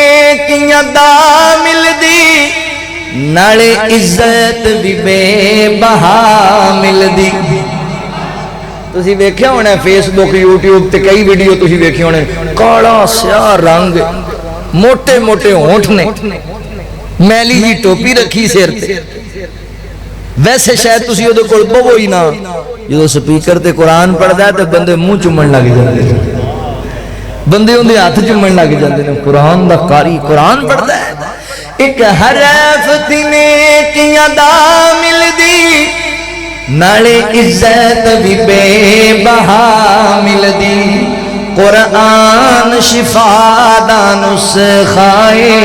کیاں دا مل دی نالے عزت بھی بے بہا مل دی تسی ویکھیا ہونا فیس بک یوٹیوب تے کئی ویڈیو تسی ویکھے ہونے کالا سیاہ رنگ موٹے موٹے ہونٹ نے میلی جی ٹوپی رکھی سر تے ویسے شاید تسی او دے کول بہو ہی نہ جدو سپیکر تے قرآن پڑھدا ہے تے بندے منہ چومن لگ جاندے بندے اون دے ہاتھ چومن لگ جاندے نے قرآن دا قاری قرآن پڑھدا ہے ایک حرف تینے کیاں دا مل دی نالے عزت بھی بے بہا مل دی قرآن شفا دا نسخائے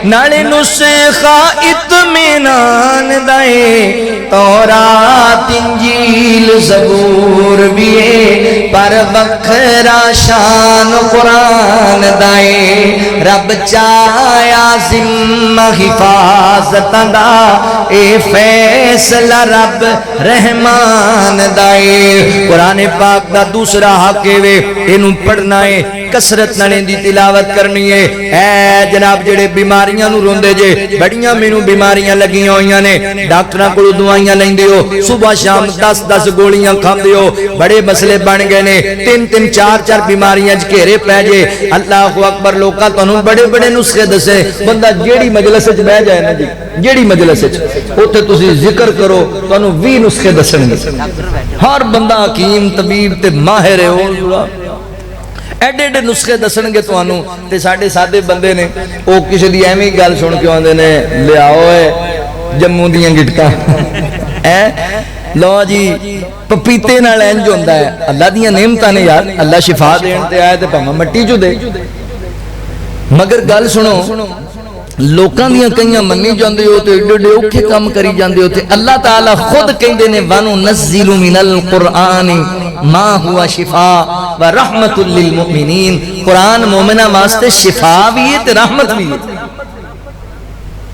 نالے نسخہ اطمینان دائے تورات انجیل زبور بیے پر وکھرا شان قرآن دائے رب چایا ذمہ حفاظت دا اے فیصلہ رب رحمان دائے قرآن پاک دا دوسرا حق وے انہوں پڑھنا ہے کسرت نالیں دی تلاوت کرنی ہے اے جناب جڑے بیماریاں نو روندے جے بڑیاں مینوں بیماریاں لگیاں ہویاں نے ڈاکٹراں کولوں دوائیاں لیندے ہو صبح شام 10 گولیاں کھاندے ہو بڑے مسئلے بن گئے نے 3 4 بیماریاں وچ گھیرے پے جے اللہ اکبر لوکاں تانوں بڑے بڑے نسخے دسے بندہ جیڑی مجلس وچ بیٹھ جائے نا جی جیڑی مجلس وچ اوتھے تسی ذکر کرو تانوں 20 نسخے دسن گے ہر بندہ حکیم طبیب تے ماہر ہے او ایڈے ایڈے نسخے دسن گے توانوں تے ساڈے سادے بندے نے او کسی دی ایویں گل سن کے آندے نے لیاؤ اے جموں دیاں گٹکاں لو جی پپیتے نال انج ہوندا ہے اللہ دیاں نعمتاں نے یار اللہ شفا دین تے آئے تے بھاواں مٹی چوں دے مگر گل سنو لوکاں دیاں کئیاں منی جاندے ہو تے ایڈے ایڈے اوکھے کام کری جاندے ہو تے اللہ تعالی خود کہندے نے وَنُنَزِّلُ مِنَ الْقُرْآنِ ما ہوا شفا و رحمت للمؤمنین، قرآن مومنہ واسطے شفا بھی ہے تے رحمت بھی ہے۔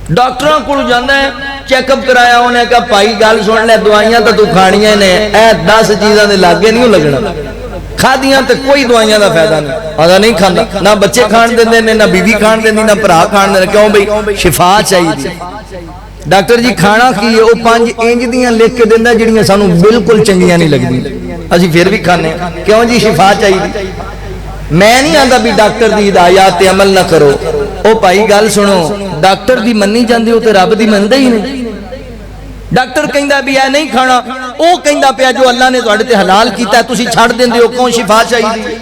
ڈاکٹراں کو جانا ہے، چیک اپ کرایا، انہیں کہا پائی گل سن لے، دوائیاں تو کھانیاں نے، اے 10 چیزاں دے لاگے نہیں لگنا، کھا دیاں تے کوئی دوائیاں دا فائدہ نہیں، آدھا نہیں کھانا، نہ بچے کھان دیندے نے، نہ بیوی کھان دیندی، نہ بھرا کھان دیندے، کیوں بھئی شفا چاہیے۔ ڈاکٹر جی کھانا کی ہے، وہ 5 انج دیاں لکھ کے دیندا جڑیاں سانوں بالکل چنگیاں نہیں لگدی، اسی پھر بھی کھانے، کیوں جی شفا چاہیے۔ میں نہیں آندا بھی ڈاکٹر دی ہدایات تے عمل نہ کرو، او بھائی گل سنو، ڈاکٹر دی مننی جاندے ہو تے رب دی مندے ہی نہیں۔ ڈاکٹر کہندا بھی اے نہیں کھانا، او کہندا پیا جو اللہ نے تہاڈے تے حلال کیتا ہے تسی چھڑ دیندے ہو، کیوں شفا چاہیے؟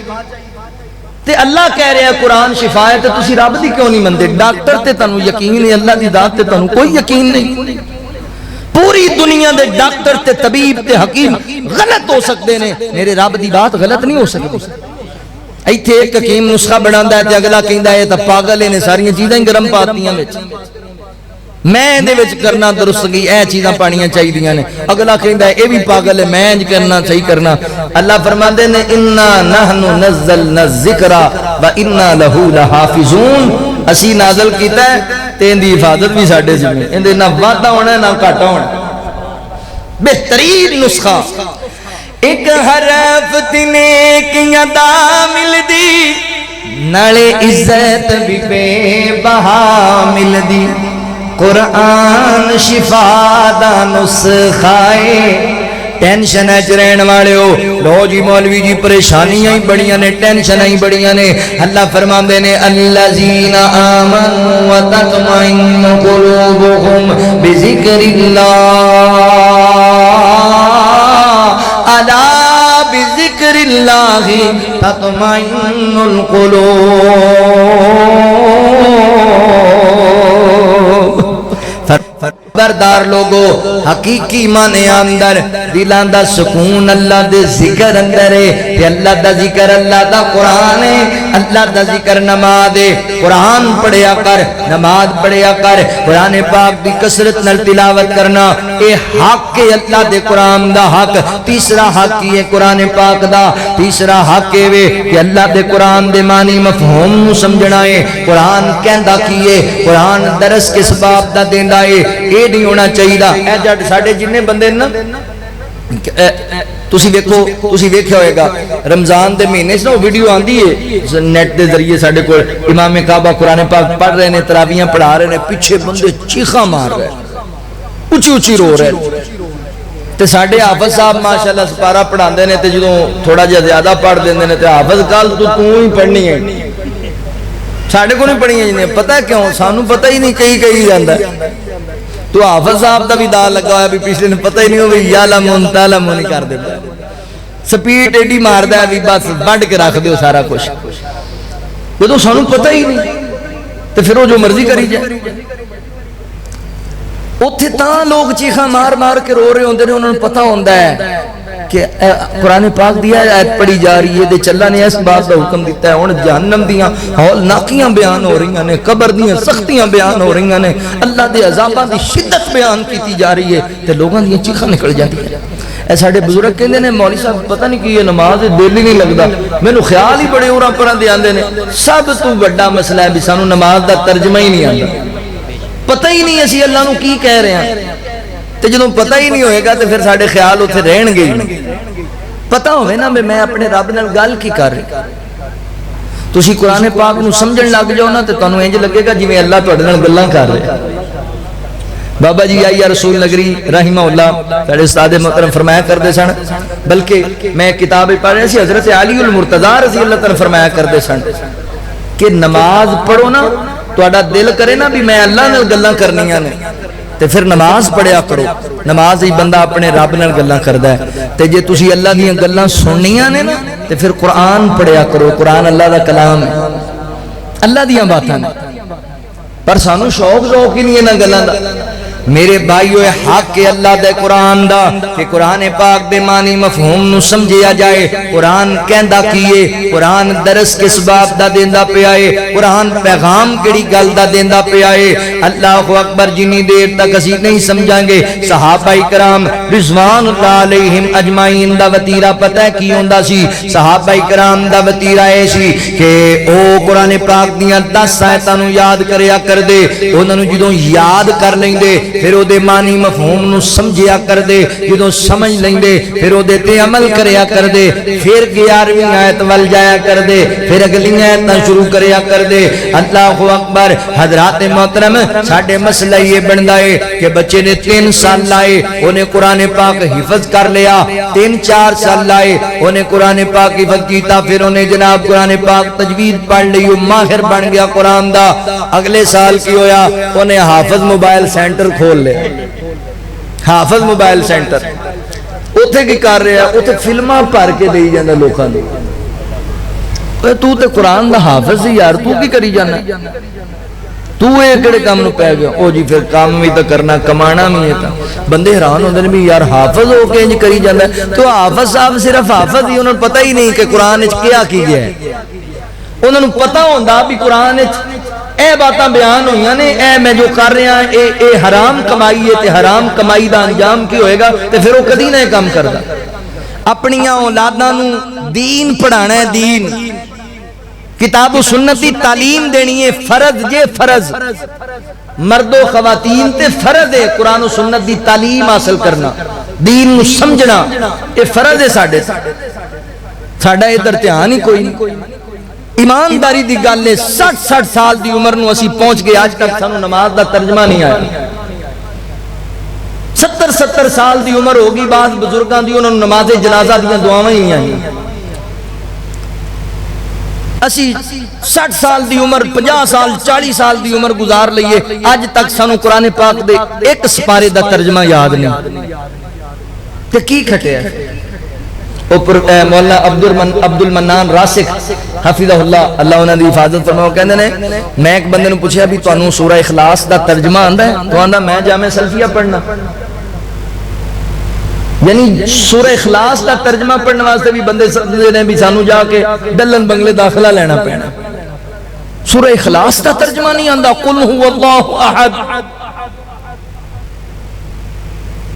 تے اللہ کہہ رہے ہیں قرآن شفا ہے تے تسی رب دی کیوں نہیں مندے؟ ڈاکٹر تے تانوں یقین ہے، اللہ دی ذات تے تانوں کوئی یقین نہیں۔ پوری دنیا دے ڈاکٹر تے طبیب تے حکیم غلط ہو سکتے ہیں، میرے رب دی بات غلط نہیں ہو سکتی۔ ایتھے ایک حکیم نسخہ بناتا ہے تے اگلا کہندا ہے تے پاگل نے ساری چیزاں ہی گرم پاتیاں وچ، میں دے وچ کرنا درست گئی، اے چیزاں پانیاں چاہیے نے، اگلا کہندا ہے اے بھی پاگل ہے، میں انج کرنا صحیح کرنا۔ اللہ فرماندے نے انا نحن نزلنا الذکر و انا لہ لحافظون، اسی نازل کیتا ہے تے ان دی حفاظت بھی ساڈے ذمہ، ان دے نہ وعدہ ہونا نہ گھاٹا ہونا۔ بہترین نسخہ، ایک حرف نیکیاں دا ملدی، نالے عزت بھی بے بہا ملدی، قرآن شفا دا نسخائے۔ ٹینشن ہے رہن والے ہو، لو جی مولوی جی پریشانیاں ہی بڑیاں نے، ٹینشن ہی بڑیاں نے۔ اللہ فرماندے نے الذین آمنوا وتطمئن قلوبهم بذکر اللہ، الا بذکر اللہ تطمئن القلوب۔ خبردار لوگو، حقیقی معنی اندر دلان دا سکون اللہ دے ذکر اندر ہے، تے اللہ دا ذکر اللہ دا قرآن ہے، اللہ دا ذکر نماز ہے۔ قرآن پڑھیا کر، نماز پڑھیا کر، قرآن پاک دی کثرت نال تلاوت کرنا، اے حق ہے اللہ دے قرآن دا حق۔ تیسرا حق ہی ہے قرآن پاک دا، تیسرا حق ہے کہ اللہ دے قرآن دے معنی مفہوم نو سمجھنا ہے۔ قرآن کہندا کی ہے، قرآن درس کس باب دا دیندا ہے، اے نہیں ہونا چاہیے۔ اے جڑ ساڈے جننے بندے نا، تسی دیکھو، تسی دیکھیا ہوئے گا رمضان دے مہینے سے ویڈیو آندی ہے نیٹ دے ذریعے ساڈے کو، امام کعبہ قرآن پاک پڑھ رہے ہیں، تراویحاں پڑھا رہے ہیں، پیچھے بندے چیخاں مار رہے ہیں، اونچی اونچی رو رہے ہیں۔ تے ساڈے حافظ صاحب ماشاءاللہ سپارہ پڑھاندے نے، تے جدوں تھوڑا جہا زیادہ پڑھ دیندے نے تے حافظ کل تو ہی پڑھنی ہے، ساڈے کو نہیں پڑھنی ہے۔ پتہ کیوں؟ سانوں پتہ ہی نہیں کئی جاندا ہے۔ تو حافظ صاحب دا بھی دا لگا ہوا بھی پچھلے نے پتہ ہی نہیں ہو بھی یا لمن تالم نہیں کر دیتا، سپیڈ ایڈی ماردا ہے بھی بس بڑھ کے رکھ دیو سارا کچھ، جدوں سانوں پتہ ہی نہیں تے پھر وہ جو مرضی کری جائے۔ اوتھے تاں لوگ چیخاں مار مار کے رو رہے ہوندے نے، انہوں نے پتہ ہوندا ہے کہ قرآن پاک دیا آیت پڑھی جا رہی ہے، دے چلا نے اس بات دا حکم دیتا ہے، ہن جہنم دیاں ہول ناکیاں بیان ہو رہی ہیں، قبر دیاں سختیاں بیان ہو رہی ہیں، اللہ دے عذاباں دی شدت بیان کیتی جا رہی ہے، تے لوگاں دیاں چیخاں نکل جاتی ہیں۔ اے ساڈے بزرگ کہندے نے مولوی صاحب پتہ نہیں کی یہ نماز دل ہی نہیں لگدا، مینوں خیال ہی بڑے اوراں پراں دے آندے نے۔ سب تو بڑا مسئلہ ہے بھی سانوں نماز دا ترجمہ ہی نہیں آندا، پتہ ہی نہیں اسی اللہ نو کی کہہ رہے ہیں، تے جدوں پتہ ہی نہیں ہوئے گا تے پھر ساڈے خیال اوتھے رہن گے ہی۔ پتہ ہوئے نا میں اپنے رب نال گل کی کر رہا، تسی قرآن پاک نو سمجھن لگ جاؤ نا تے تانوں انج لگے گا جویں اللہ تہاڈے نال گلاں کر رہا۔ بابا جی آئیہ رسول نگری رحمہ اللہ ساڈے استاد محترم فرمایا کرتے سن، بلکہ میں کتاب پڑھ رہا سی، حضرت علی المرتضی رضی اللہ تعالی فرمایا کرتے سن کہ نماز پڑھو نا تہاڈا دل کرے نا بھی میں اللہ نال گلاں کرنیاں نے تے پھر نماز پڑھیا کرو، نماز ہی بندہ اپنے رب نال گلاں کردا ہے۔ تے جے تسی اللہ دیاں گلاں سننیاں نے نا تے پھر قرآن پڑھیا کرو، قرآن اللہ دا کلام ہے، اللہ دیاں باتاں نے، پر سانوں شوق ہی نہیں انہاں گلاں دا۔ میرے بھائیو حق کے اللہ دے قرآن دا کہ قرآن پاک دے معنی مفہوم نو سمجھیا جائے. قرآن کہندا کیے, قرآن درس کس باب دا دیندا پیا ہے, قرآن پیغام کیڑی گل دا دیندا پیا ہے. اللہ اکبر. جنی دیر تک اسی نہیں سمجھیں گے صحابہ کرام رضوان اللہ علیہم اجمعین دا وتیرہ پتہ ہے کی ہوندا سی. صحابہ کرام دا وتیرہ اے سی کہ او قرآن پاک دیاں 10 آیتاں نو یاد کریا کر دے, انہاں نو جدوں یاد کر لیندے پھر او دے معنی مفہوم نو سمجھیا کر دے, جدوں سمجھ لیندے پھر او دے تے عمل کریا کر دے, پھر 11ویں آیت ول جایا کر دے, پھر اگلی آیتاں شروع کریا کر دے. اللہ اکبر. حضرات محترم ساڈے مسئلہ یہ بندا ہے کہ بچے نے 3 سال لائے, انہیں قرآن پاک حفظ کر لیا, 3-4 سال لائے, انہیں قرآن پاک حفظ کیتا, پھر انہیں جناب قرآن پاک تجوید پڑھ لی, ماہر بن گیا قرآن دا. اگلے سال کی ہویا انہیں حافظ موبائل سینٹر کھول لیا. حافظ موبائل سینٹر اوتھے کی کر رہا ہے, اوتھے فلماں بھر کے دئی جاندا لوکاں نوں. تو تے قرآن دا حافظ سی یار, تو کی کری جانا, تو اے کڑے کام نو پے گیا. او جی پھر کام بھی تو کرنا, کمانا بھی ہے. بندے حیران ہوندے نے بھی یار حافظ ہو کے انج کری جاندا ہے. تو حافظ صاحب صرف حافظ ہی, انہاں نوں پتہ ہی نہیں کہ قرآن وچ کیا کی گیا ہے. انہاں نوں پتہ ہوندا بھی قرآن وچ اے باتاں بیان ہوئیاں نے, اے میں جو کر رہا ہاں اے حرام کمائی ہے, تے حرام کمائی دا انجام کی ہوئے گا, تے پھر وہ کدی نہ کام کردا. اپنیاں اولاداں نوں دین پڑھانا ہے, دین کتاب و سنت دی تعلیم دینی ہے, فرض جے فرض. مرد و خواتین تے فرض ہے قرآن و سنت دی تعلیم حاصل کرنا, دین نو سمجھنا, اے فرض ہے ساڈے. ساڈا ادھر دھیان ہی کوئی نہیں. ایمانداری دی گل ہے 60 سال دی عمر نو اسی پہنچ گئے, آج تک سانو نماز دا ترجمہ نہیں آیا. 70 سال دی عمر ہوگی بعض بزرگاں دی, انہوں نے نماز جنازہ دیاں دعاواں ہی آئیں. اسی 60 سال دی عمر, 50 سال 40 سال دی عمر گزار لئیے, آج تک سانو قرآن پاک دے ایک سپارے دا ترجمہ یاد نہیں. تے کی کھٹے ہے مولانا عبد المنان راسخ حفظہ اللہ, اللہ انہاں دی حفاظت فرماؤ. کہندے نے میں ایک بندے نوں پوچھیا بھی تانوں سورہ اخلاص دا ترجمہ آندا ہے؟ تو آندا میں جامع سلفیہ پڑھنا. یعنی سورہ اخلاص دا ترجمہ پڑھنے واسطے بھی بندے سمجھدے نے بھی سانو جا کے دلن بنگلے داخلہ لینا پینا. سورہ اخلاص دا ترجمہ نہیں آندا. قل هو اللہ احد,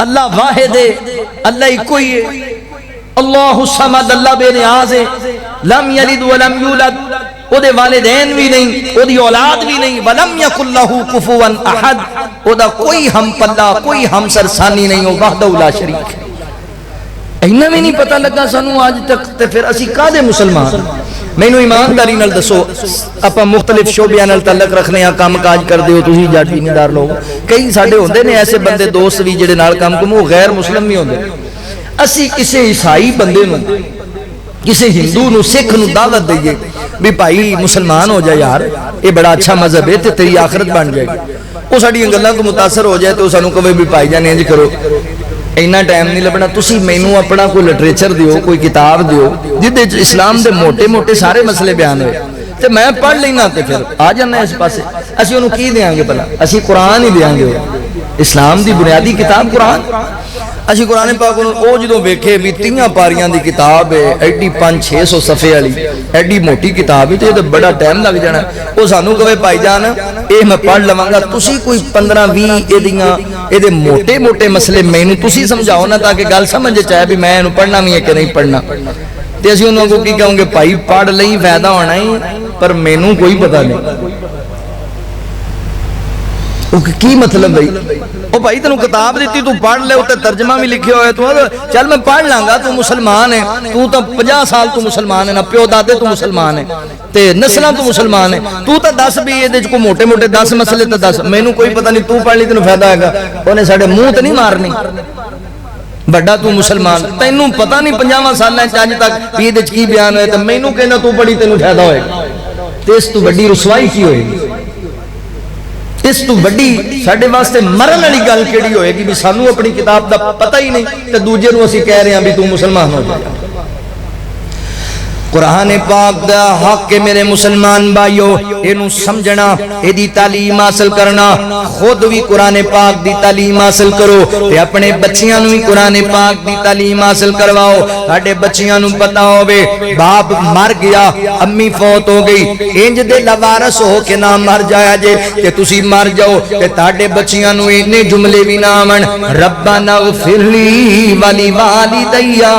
اللہ واحد ہے, اللہ کوئی ہے, اللہ الصمد, اللہ بے نیاز ہے, لم یلد ولم یولد, او دے والدین بھی نہیں, او دی اولاد بھی نہیں, ولم یکن لہ کفوا احد, او دا کوئی ہم پلہ کوئی ہم سرسانی نہیں, او وحدہ لا شریک. اینا میں نہیں پتہ لگا سانو آج تک, تے پھر اسی کادے مسلمان. میں نو ایمانداری نال دسو, اپا مختلف شعبیاں نال تعلق رکھنے ہاں, کام کاج کر دیو تسی جٹ دیندار لوگ. کئی ساڈے ہوندے نے ایسے بندے دوست بھی جڑے نال کام کرو غیر مسلم بھی ہوندے. اسی کسی عیسائی بندے نو, کسی ہندو نو, سکھ نو دعوت دئیے بھی بھائی مسلمان ہو جائے یار, یہ بڑا اچھا مذہب ہے, تے تیری آخرت بن جائے گی. وہ ساڈی گلاں تو متاثر ہو جائے تو سانو کہے بھی بھائی جان انج کرو. اینا ٹائم نہیں لبنا. تسی مینوں اپنا کوئی لٹریچر دیو, کوئی کتاب دیو جدے اسلام دے موٹے موٹے سارے مسئلے بیان ہوئے, تے میں پڑھ لینا, تے پھر آ جانا اس پاسے. اسی انہوں کی دیاں گے بھلا؟ اسی قرآن ہی دیاں گے. اسلام دی بنیادی کتاب قرآن. اسی قرآن پاک او جدوں ویکھے بھی 3 پاریاں دی کتاب ہے, ایڈی 500-600 صفحے والی ایڈی موٹی کتاب ہے, تے بڑا ٹائم لگ جانا. او سانو کہے بھائی جان اے میں پڑھ لواں گا, تسی کوئی 15-20 اے دے موٹے موٹے مسئلے مینوں تسی سمجھاؤ نا, تاکہ گل سمجھ چاہے بھی میں انہوں پڑھنا بھی ہے کہ نہیں پڑھنا. تے اسی انہوں کو کی کہوں گے بھائی پڑھ لئی فائدہ ہونا ہی, پر مینوں کوئی پتہ نہیں. کی مطلب بھائی؟ او بھائی تنوں کتاب دیتی تو پڑھ لے, تے ترجمہ بھی لکھے ہوئے, تو چل میں پڑھ لوں گا, تو مسلمان ہے, تو 50 سال تو مسلمان ہے, نا پیو دادے تو مسلمان ہے, تے نسلاں تو مسلمان ہے, تو 10 بھی یہ کو موٹے موٹے 10 مسئلے تے 10 مینوں کوئی پتہ نہیں, تو پڑھ لی تینوں فائدہ ہے گا. انہیں ساڈے منہ تے نہیں مارنی بڑا تو مسلمان. تینوں پتہ نہیں 50 سالاں اج تک یہ کی بیان ہوئے, تے مینوں کہنا تو پڑھی تینوں فائدہ ہوئے گا. تے اس تو بڑی رسوائی کی ہوئے گی, اس تو بڑی ساڈے واسطے مرن والی گل کیڑی ہوئے گی بھی سانو اپنی کتاب دا پتہ ہی نہیں, تے دوجے نوں اسی کہہ رہے ہیں بھی تو مسلمان ہو جائے. قرآن پاک دا حق کے میرے مسلمان بھائیو اینو سمجھنا ایدی تعلیم حاصل کرنا خود بھی قرآن پاک دی تعلیم حاصل کرو تے اپنے بچیاں نو بھی قرآن پاک دی تعلیم حاصل کرواؤ ساڈے بچیاں نو پتہ ہوے باپ مر گیا امی فوت ہو گئی انج دے لوارث ہو کے نہ مر جایا جے کہ تسی مر جاؤ تے تاڈے بچیاں نو اینے جملے بھی نہ آون ربنا اغفر لی ولی والدیا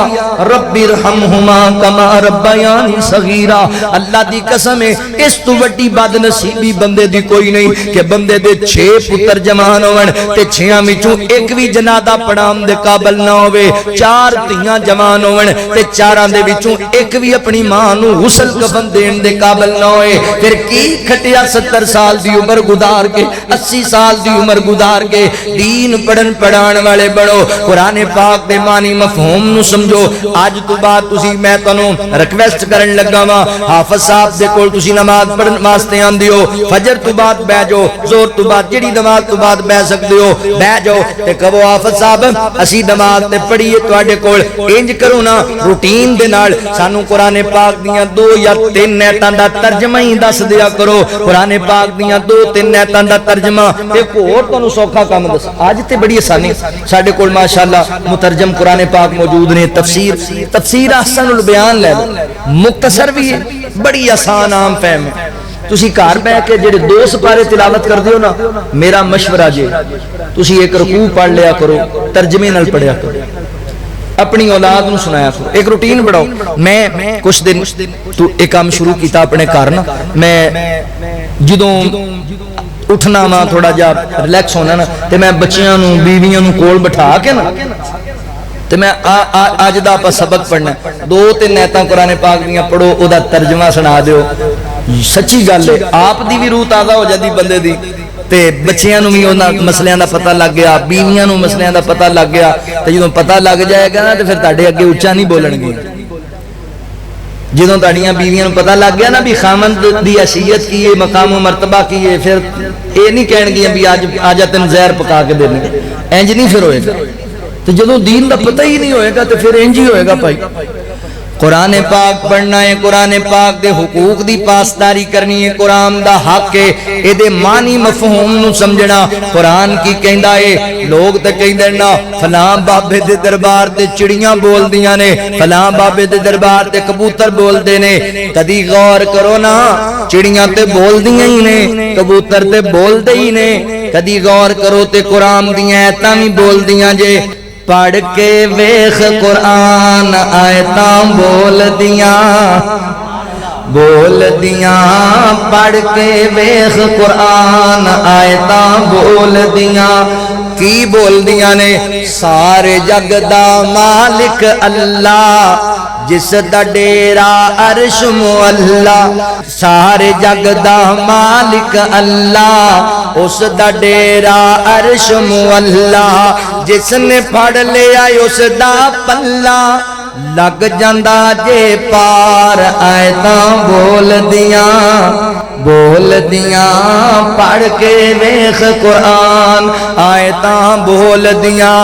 رب ارحمہما کما ربیانی صغیرا اللہ دی قسم ہے اس تو وڈی بد نصیبی بندے دی کوئی نہیں کہ بندے دے 6 پتر جوان ہون تے 6 وچوں ایک بھی جنازہ پڑھان دے قابل نہ ہوے 4 دھیاں جوان ہون تے 4 دے وچوں ایک بھی اپنی ماں نو غسل کفن دین دے قابل نہ ہوئے پھر کی کھٹیا 70 سال دی عمر گزار کے 80 سال دی عمر گزار کے دین پڑھن پڑھان والے بڑو قرآن پاک دے معنی مفہوم نو سمجھو آج تو بات تسی میں تانوں ریکویسٹ کرن لگا وا حافظ صاحب دے کول تسی نماز پڑھن واسطے آندے ہو فجر تو بعد بیٹھ جاؤ زور تو بعد جڑی نماز تو بعد بیٹھ سکدے ہو بیٹھ جاؤ تے کہو حافظ صاحب اسی نماز تے پڑھیے تواڈے کول انج کرو نا روٹین دے نال سانو قرآن پاک دیاں 2 یا 3 ایتاں دا ترجمہ ہی دس دیا کرو قرآن پاک دیاں 2-3 ایتاں دا ترجمہ ایک اور تانوں سوکھا کام دس اج تے بڑی آسانی ساڈے کول ماشاءاللہ مترجم قرآن پاک موجود نے تفسیر احسن البیان لے لو مختصر بھی ہے بڑی آسان عام فہم ہے تسی گھر بیٹھ کے جڑے 2 سپارے تلاوت کر دیو نا میرا مشورہ جے تسی ایک رکوع پڑھ لیا کرو ترجمے نال پڑھیا کرو اپنی اولاد نو سنایا کرو ایک روٹین بڑھاؤ میں کچھ دن تو ایک کام شروع کیتا اپنے گھر نا میں جدوں اٹھنا وا تھوڑا جا ریلیکس ہونا نا تے میں بچیاں نو بیویاں نو کول بٹھا کے نا تے میں آج دا پا سبق پڑھنا 2-3 ایتاں قرآن پاک دیاں پڑھو او دا ترجمہ سنا دیو سچی گل ہے آپ دی بھی روح تازہ ہو جاتی بندے دی تے بچیاں نو بھی انہاں مسئلیاں دا پتہ لگ گیا بیویاں نو مسئلیاں دا پتہ لگ گیا تے جدوں پتہ لگ جائے گا نا تے پھر تہاڈے اگے اونچا نہیں بولن گے جدوں تہاڈیاں بیویاں نو پتہ لگ گیا نا بھی خامند دی حیثیت کی ہے مقام و مرتبہ کی ہے پھر اے نہیں کہن گیاں بھی آج تین زہر پکا کے دینے انج نہیں پھر ہوئے گا تو جدوں دین دا پتہ ہی نہیں ہوئے گا تو پھر انج ہی ہوئے گا بھائی قرآن پاک پڑھنا ہے قرآن پاک دے حقوق دی پاسداری کرنی ہے قرآن دا حق ہے اے دے معنی مفہوم نو سمجھنا قرآن کی کہندا ہے لوگ تے کہندے نا فلاں بابے دے دربار تے چڑیاں بول دیاں نے فلاں بابے دے دربار تے کبوتر بول دے نے کدی غور کرو نا چڑیاں تے بول دیاں ہی نے کبوتر تے بول دے ہی نے کدی غور کرو تے قرآن دیاں ایتاں بھی بول دیاں جے پڑھ کے ویخ قرآن آیتاں بول دیاں پڑھ کے ویخ قرآن آیتاں بول دیاں کی بول دیاں نے سارے جگ دا مالک اللہ جس دا ڈیرا عرش معلا سارے جگ دا مالک اللہ اس دا ڈیرا عرش معلا جس نے پڑھ لیا اس دا پلہ لگ جاندا جے پار آیتاں بول دیاں پڑھ کے ویخ قرآن آیتاں بول دیاں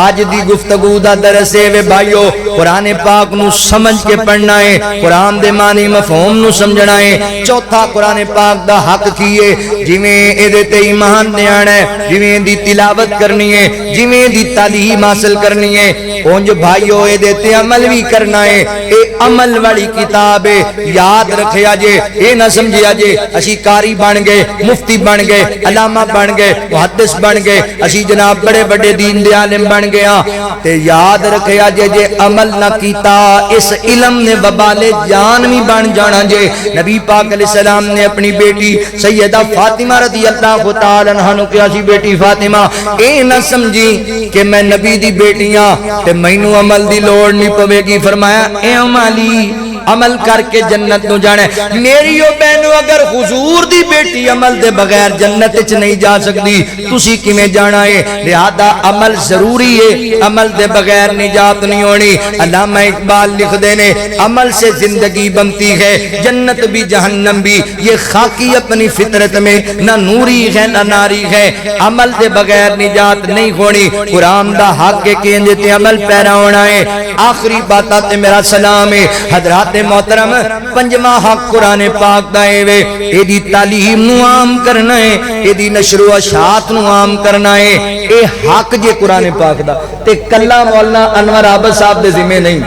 آج دی گفتگو دا درسے وے بھائیو قرآن پاک نو سمجھ کے پڑھنا ہے قرآن دے معنی مفہوم نو سمجھنا ہے چوتھا قرآن پاک دا حق کیے جویں اے دے تے ایمان دیانا ہے جویں دی تلاوت کرنی ہے جویں دی تعلیم حاصل کرنی ہے اونج بھائیو اے دے تے عمل بھی کرنا ہے اے عمل والی کتاب ہے یاد رکھیا جے اے نہ سمجھیا جے اسی قاری بن گئے مفتی بن گئے علامہ بن گئے محدث بن گئے اسی جناب بڑے بڑے دین دے عالم بن گیا تے یاد رکھیا جے عمل نہ کیتا اس علم نے وبال جان بھی بن جانا جے نبی پاک علیہ السلام نے اپنی بیٹی سیدہ فاطمہ رضی اللہ تعالی عنہا نو کہا سی بیٹی فاطمہ اے نہ سمجھی کہ میں نبی دی بیٹیاں تے مینوں عمل دی لوڑ نہیں پوے گی فرمایا اے عملی عمل کر کے جنت نو جانا ہے میری او بہنو اگر حضور دی بیٹی عمل دے بغیر جنت وچ نہیں جا سکتی تسی کیویں جانا ہے لہذا عمل ضروری ہے عمل دے بغیر نجات نہیں ہونی علامہ اقبال لکھ دے نے عمل سے زندگی بنتی ہے جنت بھی جہنم بھی یہ خاکی اپنی فطرت میں نہ نوری ہے نہ ناری ہے عمل دے بغیر نجات نہیں ہونی قرآن دا حق کے کہندے تے عمل پیرا ہونا ہے آخری بات تے میرا سلام ہے حضرات محترم پنجواں حق قرآن پاک دا اے ایدی تعلیم نو عام کرنا ہے، ایدی نشر و اشاعت نو عام کرنا ہے، اے حق جے قرآن پاک دا تے کلا مولانا انور عابد صاحب دے ذمہ نہیں،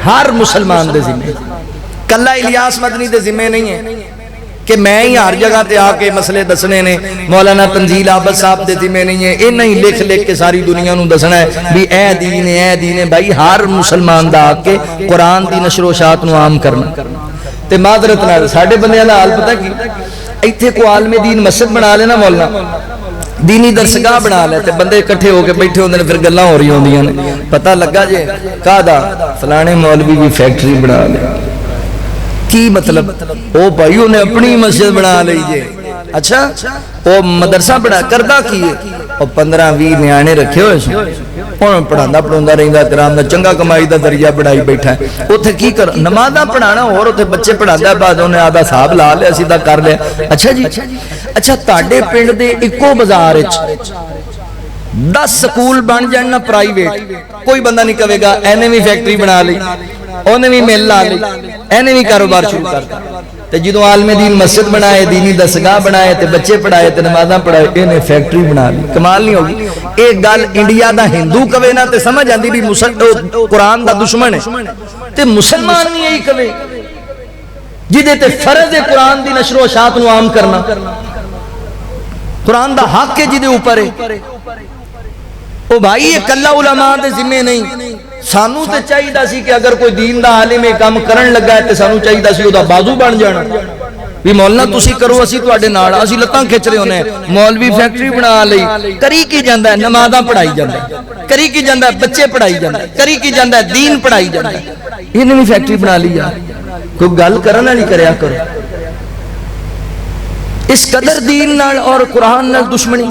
ہر مسلمان دے ذمہ، کلا الیاس مدنی دے ذمہ نہیں ہے کہ میں ہی ہر جگہ تے آ کے مسئلے دسنے نے، مولانا تنزیل عابد صاحب دے ذمہ نہیں ہے، اے نہیں لکھ لکھ کے ساری دنیا نو دسنا ہے بھی اے دین ہے اے دین ہے، بھائی ہر مسلمان دا آ کے قرآن دی نشر و اشاعت نو عام کرنا۔ تے معذرت نال ساڈے بندیاں دا حال پتہ کی، ایتھے کو عالم دین مسجد بنا لینا مولانا، دینی درسگاہ بنا لے تے بندے اکٹھے ہو کے بیٹھے ہوندے نے، پھر گلاں ہو رہی ہوندیاں نے، پتہ لگا جے کادا فلانے مولوی بھی فیکٹری بنا لے، کی مطلب او بھائی انہیں اپنی مسجد بنا لئی جے، اچھا او مدرسہ بنا کردہ کیے، او 15-20 نیانے رکھے ہوئے سن، انہوں پڑھاندہ پڑھاندہ رہندہ کرام دا چنگا کمائی دا درجہ بڑھائی بیٹھا ہے، اوتھے کی کر نمازہ پڑھانا اور اوتھے بچے پڑھاندہ بعد انہیں آدھا صاحب لا لے سیدھا کر لے، اچھا جی اچھا تاڑے پنڈ دے اکو بازار وچ 10 سکول بن جائیں پرائیویٹ، کوئی بندہ نہیں کہے گا اینے بھی فیکٹری بنا لی، انہیں بھی مل لا لی، اینے بھی کاروبار شروع کرتا، تے جدوں عالم دین مسجد بنائے، دینی درسگاہ بنائے، تے بچے پڑھائے، تے نمازاں پڑھائے، انہیں فیکٹری بنا لی، کمال نہیں ہوگی۔ ایک گل انڈیا دا ہندو کہے نا تے سمجھ آندی بھی قرآن دا دشمن ہے، تے مسلمان نہیں یہی کہے جدے تے فرض ہے قرآن دی نشر و اشاعت نو عام کرنا، قرآن دا حق ہے جدے اوپر ہے، او بھائی یہ کلا علماء دے ذمہ نہیں، سانو تے چاہیے دا سی کہ اگر کوئی دین دا عالم کام کرن لگا ہے تے سانو چاہیے دا سی او دا بازو بن جانا بھی مولانا تسی کرو اسی تواڈے نال، اسی لتاں کھچ رہے ہونے، مولوی فیکٹری بنا لئی، کری کی جاندا ہے نمازاں پڑھائی جاندا ہے، کری کی جاندا ہے بچے پڑھائی جاندا ہے، کری کی جاندا ہے دین پڑھائی جاندا ہے، انہیں بھی فیکٹری بنا لی یار، کوئی گل کرن والی کریا کرو، اس قدر دین نال اور قرآن نال دشمنی،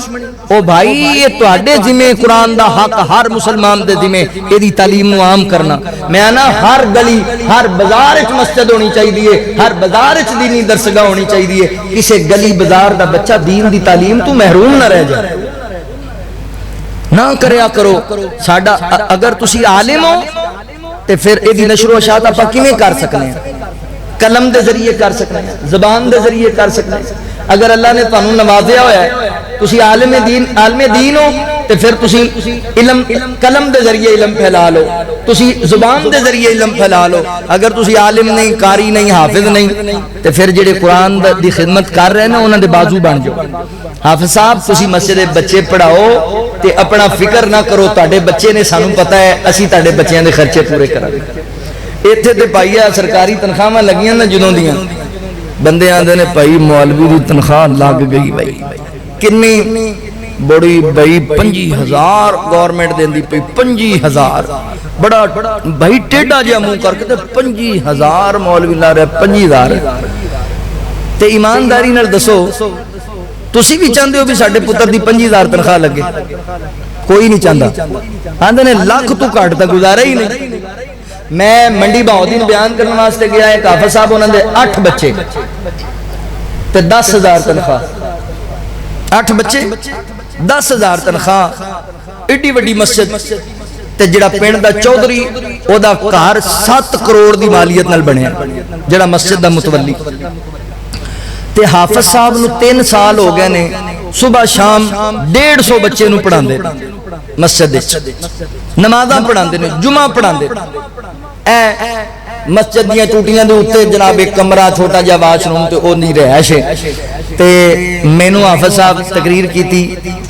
او بھائی یہ تواڈے ذمہ قرآن دا حق ہر مسلمان دے ذمہ ایدی تعلیم نو عام کرنا، میں نا ہر گلی ہر بازار وچ مسجد ہونی چاہیے، ہر بازار وچ دینی درسگاہ ہونی چاہیے، کسے گلی بازار دا بچہ دین دی تعلیم تو محروم نہ رہ جائے، نہ کریا کرو، ساڈا اگر تسی عالم ہو تے پھر ایدی نشر و اشاعت اپا کیویں کر سکنے ہیں؟ قلم دے ذریعے کر سکنے ہیں، زبان دے ذریعے کر سکنے ہیں، اگر اللہ نے تانوں نوازیا ہوا ہے تسی عالم دین ہو تے پھر تسی علم قلم دے ذریعے علم پھیلا لو، تسی زبان دے ذریعے علم پھیلا لو، اگر تسی عالم نہیں، قاری نہیں، حافظ نہیں تے پھر جڑے قرآن دی خدمت کر رہے ہیں نا انہاں دے بازو بن جاؤ۔ حافظ صاحب تسی مسجد بچے پڑھاؤ تے اپنا فکر نہ کرو، تواڈے بچے نے سانوں پتہ ہے اسی تواڈے بچیاں دے خرچے پورے کریں گے، ایتھے تے پائیا سرکاری تنخواہاں لگیاں نا جدوں دیاں، بندے آندے نے بھائی مولوی دی تنخواہ لگ گئی بھائی کنی بڑی بھائی 25,000 گورنمنٹ دیندی پئی، 25,000 بڑا بھائی ٹیڈا جہا منہ کر کے تے 25,000 مولوی لا رہے 25,000 تے ایمانداری نال دسو تسی بھی چاہندے ہو بھی ساڈے پتر دی 25,000 تنخواہ لگے؟ کوئی نہیں چاہندا، آندے نے لاکھ تو گھٹ تے گزارا ہی نہیں۔ میں منڈی بہاؤدین بیان کرنے واسطے گیا ہے، حافظ صاحب انہوں نے 8 بچے تے 10,000 تنخواہ، 8 بچے 10,000 تنخواہ، ایڈی وڈی مسجد تے جڑا پنڈ دا چودھری او دا گھر 7 کروڑ دی مالیت نال بنیا، جڑا مسجد دا متولی، تے حافظ صاحب نو 3 سال ہو گئے نے صبح شام 150 بچے نو پڑھاندے مسجد نمازاں پڑھاندے نے، جمعہ پڑھاندے، مسجد دیاں ٹوٹیاں دے اوتے جناب ایک کمرہ چھوٹا جا واش روم تے او نہیں رہائش ہے، تے مینوں حافظ صاحب تقریر کیتی،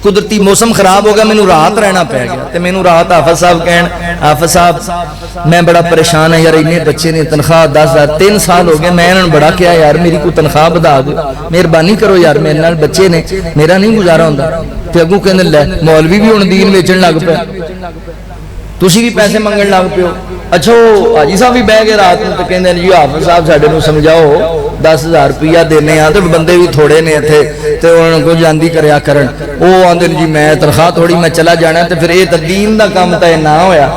قدرتی موسم خراب ہو گیا، مینوں رات رہنا پہ گیا، تے مینوں رات حافظ صاحب کہن حافظ صاحب میں بڑا پریشان ہے یار، اتنے بچے نے تنخواہ 10,000 3 سال ہو گئے، میں انہوں نے بڑا کیا یار میری کوئی تنخواہ بتا دو، مہربانی کرو یار، میرے نال بچے نے میرا نہیں گزارا ہوندا، تے اگوں کہندے لے مولوی بھی ہن دین ویچن لگ پیا، تسی بھی پیسے منگن لگ پیو، اچھا حاجی صاحب بھی بہ گئے رات میں، تو کہندے جی حافظ صاحب ساڈے نوں سمجھاؤ 10,000 روپیہ دینے ہاں تے بندے بھی تھوڑے نے ایتھے تے انہاں کو جاندی کریا کرن، او آندے جی میں تنخواہ تھوڑی میں چلا جانا تے پھر اے تے دین دا کام تے نہ ہویا۔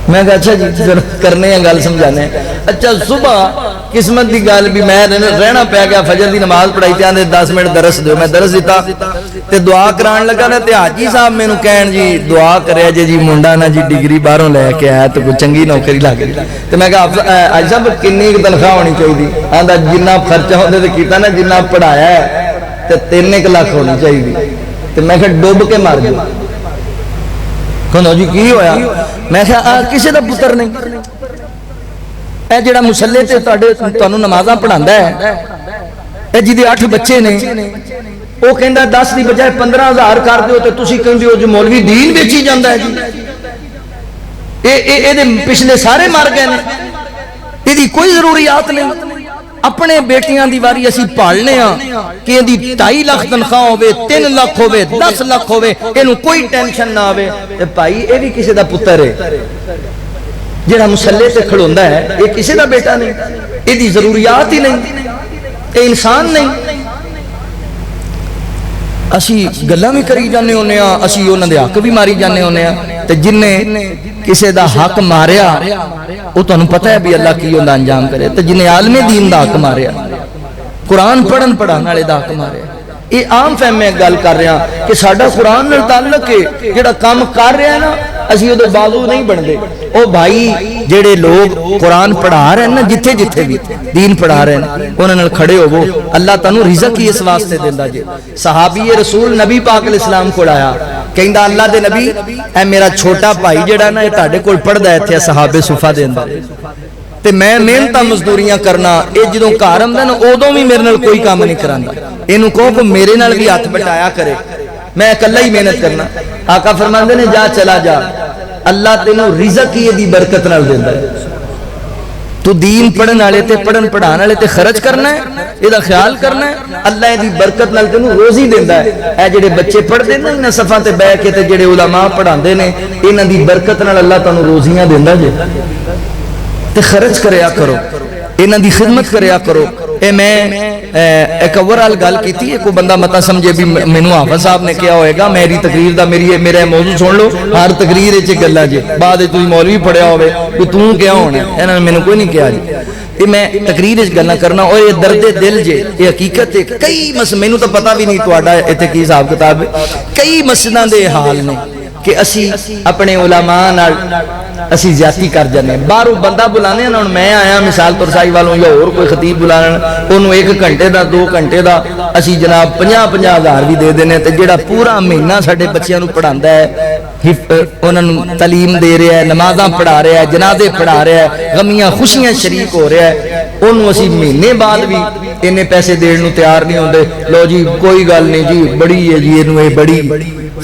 میں کہا اچھا جی کرنے ہیں گل سمجھانے ہیں۔ اچھا صبح قسمت دی گل بھی میں رہنا پی گیا فجر دی نماز پڑھائی تے آندے 10 منٹ درس دیو میں درس دیتا تے دعا کران لگا نا تے حاجی صاحب مینوں کہن جی دعا کرے جی منڈا نا جی ڈگری باہروں لے کے آیا تے کوئی چنگی نوکری لگ گئی تے میں کہا حاجی صاحب کنی تنخواہ ہونی چاہیے آندا جنہ خرچہ ہوندے تے کیتا نا جنہ پڑھایا ہے تے 3 لاکھ ہونی چاہیے تے میں کہا ڈوب کے مر گیا کہندا جی کی ہویا میں کہا کسے دا پتر نہیں اے جڑا مسلے تے تانوں نمازاں پڑھاندا ہے اے جی دے 8 بچے نے وہ کہندا 10 دی بجائے 15,000 کر دیو تے تسی کہندے ہو جو مولوی دین بیچی جاندا ہے جی اے دے پچھلے سارے مر گئے نے ایدی کوئی ضروریات نہیں اپنے بیٹیاں دی واری اسی پالنے ہاں کہ ایدی 2.5 لاکھ تنخواہ ہوے 3 لاکھ ہوے 10 لاکھ ہوے اینوں کوئی ٹینشن نہ آوے تے بھائی اے بھی کسے دا پتر ہے جڑا مسلے تے کھڑوندا ہے یہ کسی دا بیٹا نہیں ایدی ضروریات ہی نہیں اے انسان نہیں اسی گلاں بھی کری جانے ہونے ہاں اسی انہاں دے حق بھی ماری جانے ہونے ہاں تے جن نے کسی دا حق ماریا وہ تانوں پتہ ہے بھی اللہ کی اوندا انجام کرے تے جن نے عالم دین دا حق ماریا قرآن پڑھن والے دا حق ماریا یہ عام فہم میں گل کر رہا کہ ساڈا قرآن نال تعلق ہے جڑا کام کر رہا ہے نا اسی او دے بازو نہیں بنتے او بھائی جڑے لوگ قرآن پڑھا رہے ہیں نا جتھے جتھے بھی دین پڑھا رہے ہیں انہاں نال کھڑے ہوو اللہ تانوں رزق ہی اس واسطے دیندا جے صحابی رسول نبی پاک علیہ السلام کول آیا کہندا اللہ دے نبی اے میرا چھوٹا بھائی جڑا نا اے تہاڈے کول پڑھدا ہے ایتھے صحابہ صفہ دے اندر تے میں محنتاں مزدوریاں کرنا اے جدوں گھر آندا نا اودوں بھی میرے نال کوئی کام نہیں کراندا اینوں کہو کہ میرے نال بھی ہاتھ بٹایا کرے میں اکلا ہی محنت کرنا آقا فرماندے نے جا چلا جا اللہ تینوں رزق ہی دی برکت نال دیندا ہے تو دین پڑھن والے تے پڑھن پڑھان والے تے خرچ کرنا ہے اے دا خیال کرنا ہے اللہ دی برکت نال تینوں روزی دیندا ہے اے جڑے بچے پڑھدے نے انہاں صفاں تے بیٹھ کے تے جڑے علماء پڑھاندے نے انہاں دی برکت نال اللہ تانوں روزیاں دیندا جے تے خرچ کریا کرو انہاں دی خدمت کریا کرو اے میں ایک اوورال گل کیتی ہے کوئی بندہ متا سمجھے بھی مینوں حافظ صاحب نے کیا ہوئے گا میری تقریر دا میرا موضوع سن لو ہر تقریر وچ گلاں جے بعد تسی مولوی پڑھیا ہوے کہ تو کیا ہونا انہاں نے مینوں کوئی نہیں کہا جی یہ میں تقریر وچ گلاں کرنا اور یہ درد دل جے یہ حقیقت ہے کئی مینوں تو پتہ بھی نہیں تہاڈا ایتھے کی حساب کتاب ہے کئی مسجداں دے حال نے کہ اسی اپنے علماء نال اسی زیادتی کر جانے باہروں بندہ بلانے نا میں آیا مثال ترسائی والوں یا اور کوئی خطیب بلانا انہوں 1 گھنٹے دا 2 گھنٹے دا اسی جناب 50,000 بھی دے دینے تے جڑا پورا مہینہ ساڈے بچیاں نوں پڑھاندا ہے انہاں نوں تعلیم دے رہا ہے نمازاں پڑھا رہا ہے جنازے پڑھا رہا ہے غمیاں خوشیاں شریک ہو رہا ہے انہوں اسی مہینے بعد بھی انہیں پیسے دین نوں تیار نہیں ہوندے لو جی کوئی گل نہیں جی بڑی ہے جی انہوں بڑی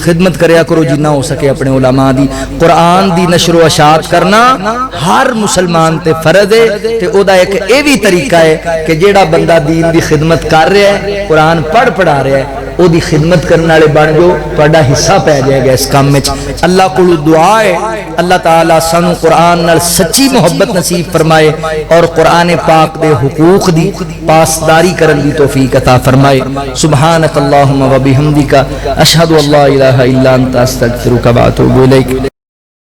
خدمت کریا کرو جنہ ہو سکے اپنے علماء دی قرآن دی نشر و اشاعت کرنا ہر مسلمان تے فرض ہے تے او دا ایک اے وی طریقہ ہے کہ جیڑا بندہ دین دی خدمت کر رہا ہے قرآن پڑھا رہا ہے او دی خدمت کرنے والے بن جو تہاڈا حصہ پے جائے گا اس کام وچ اللہ کو دعا ہے اللہ تعالی سانو قرآن نال سچی محبت نصیب فرمائے اور قرآن پاک دے حقوق دی پاسداری کرن دی توفیق عطا فرمائے سبحانک اللہم و بحمدک اشہد ان لا الہ الا انت استغفرک و اتوب الیک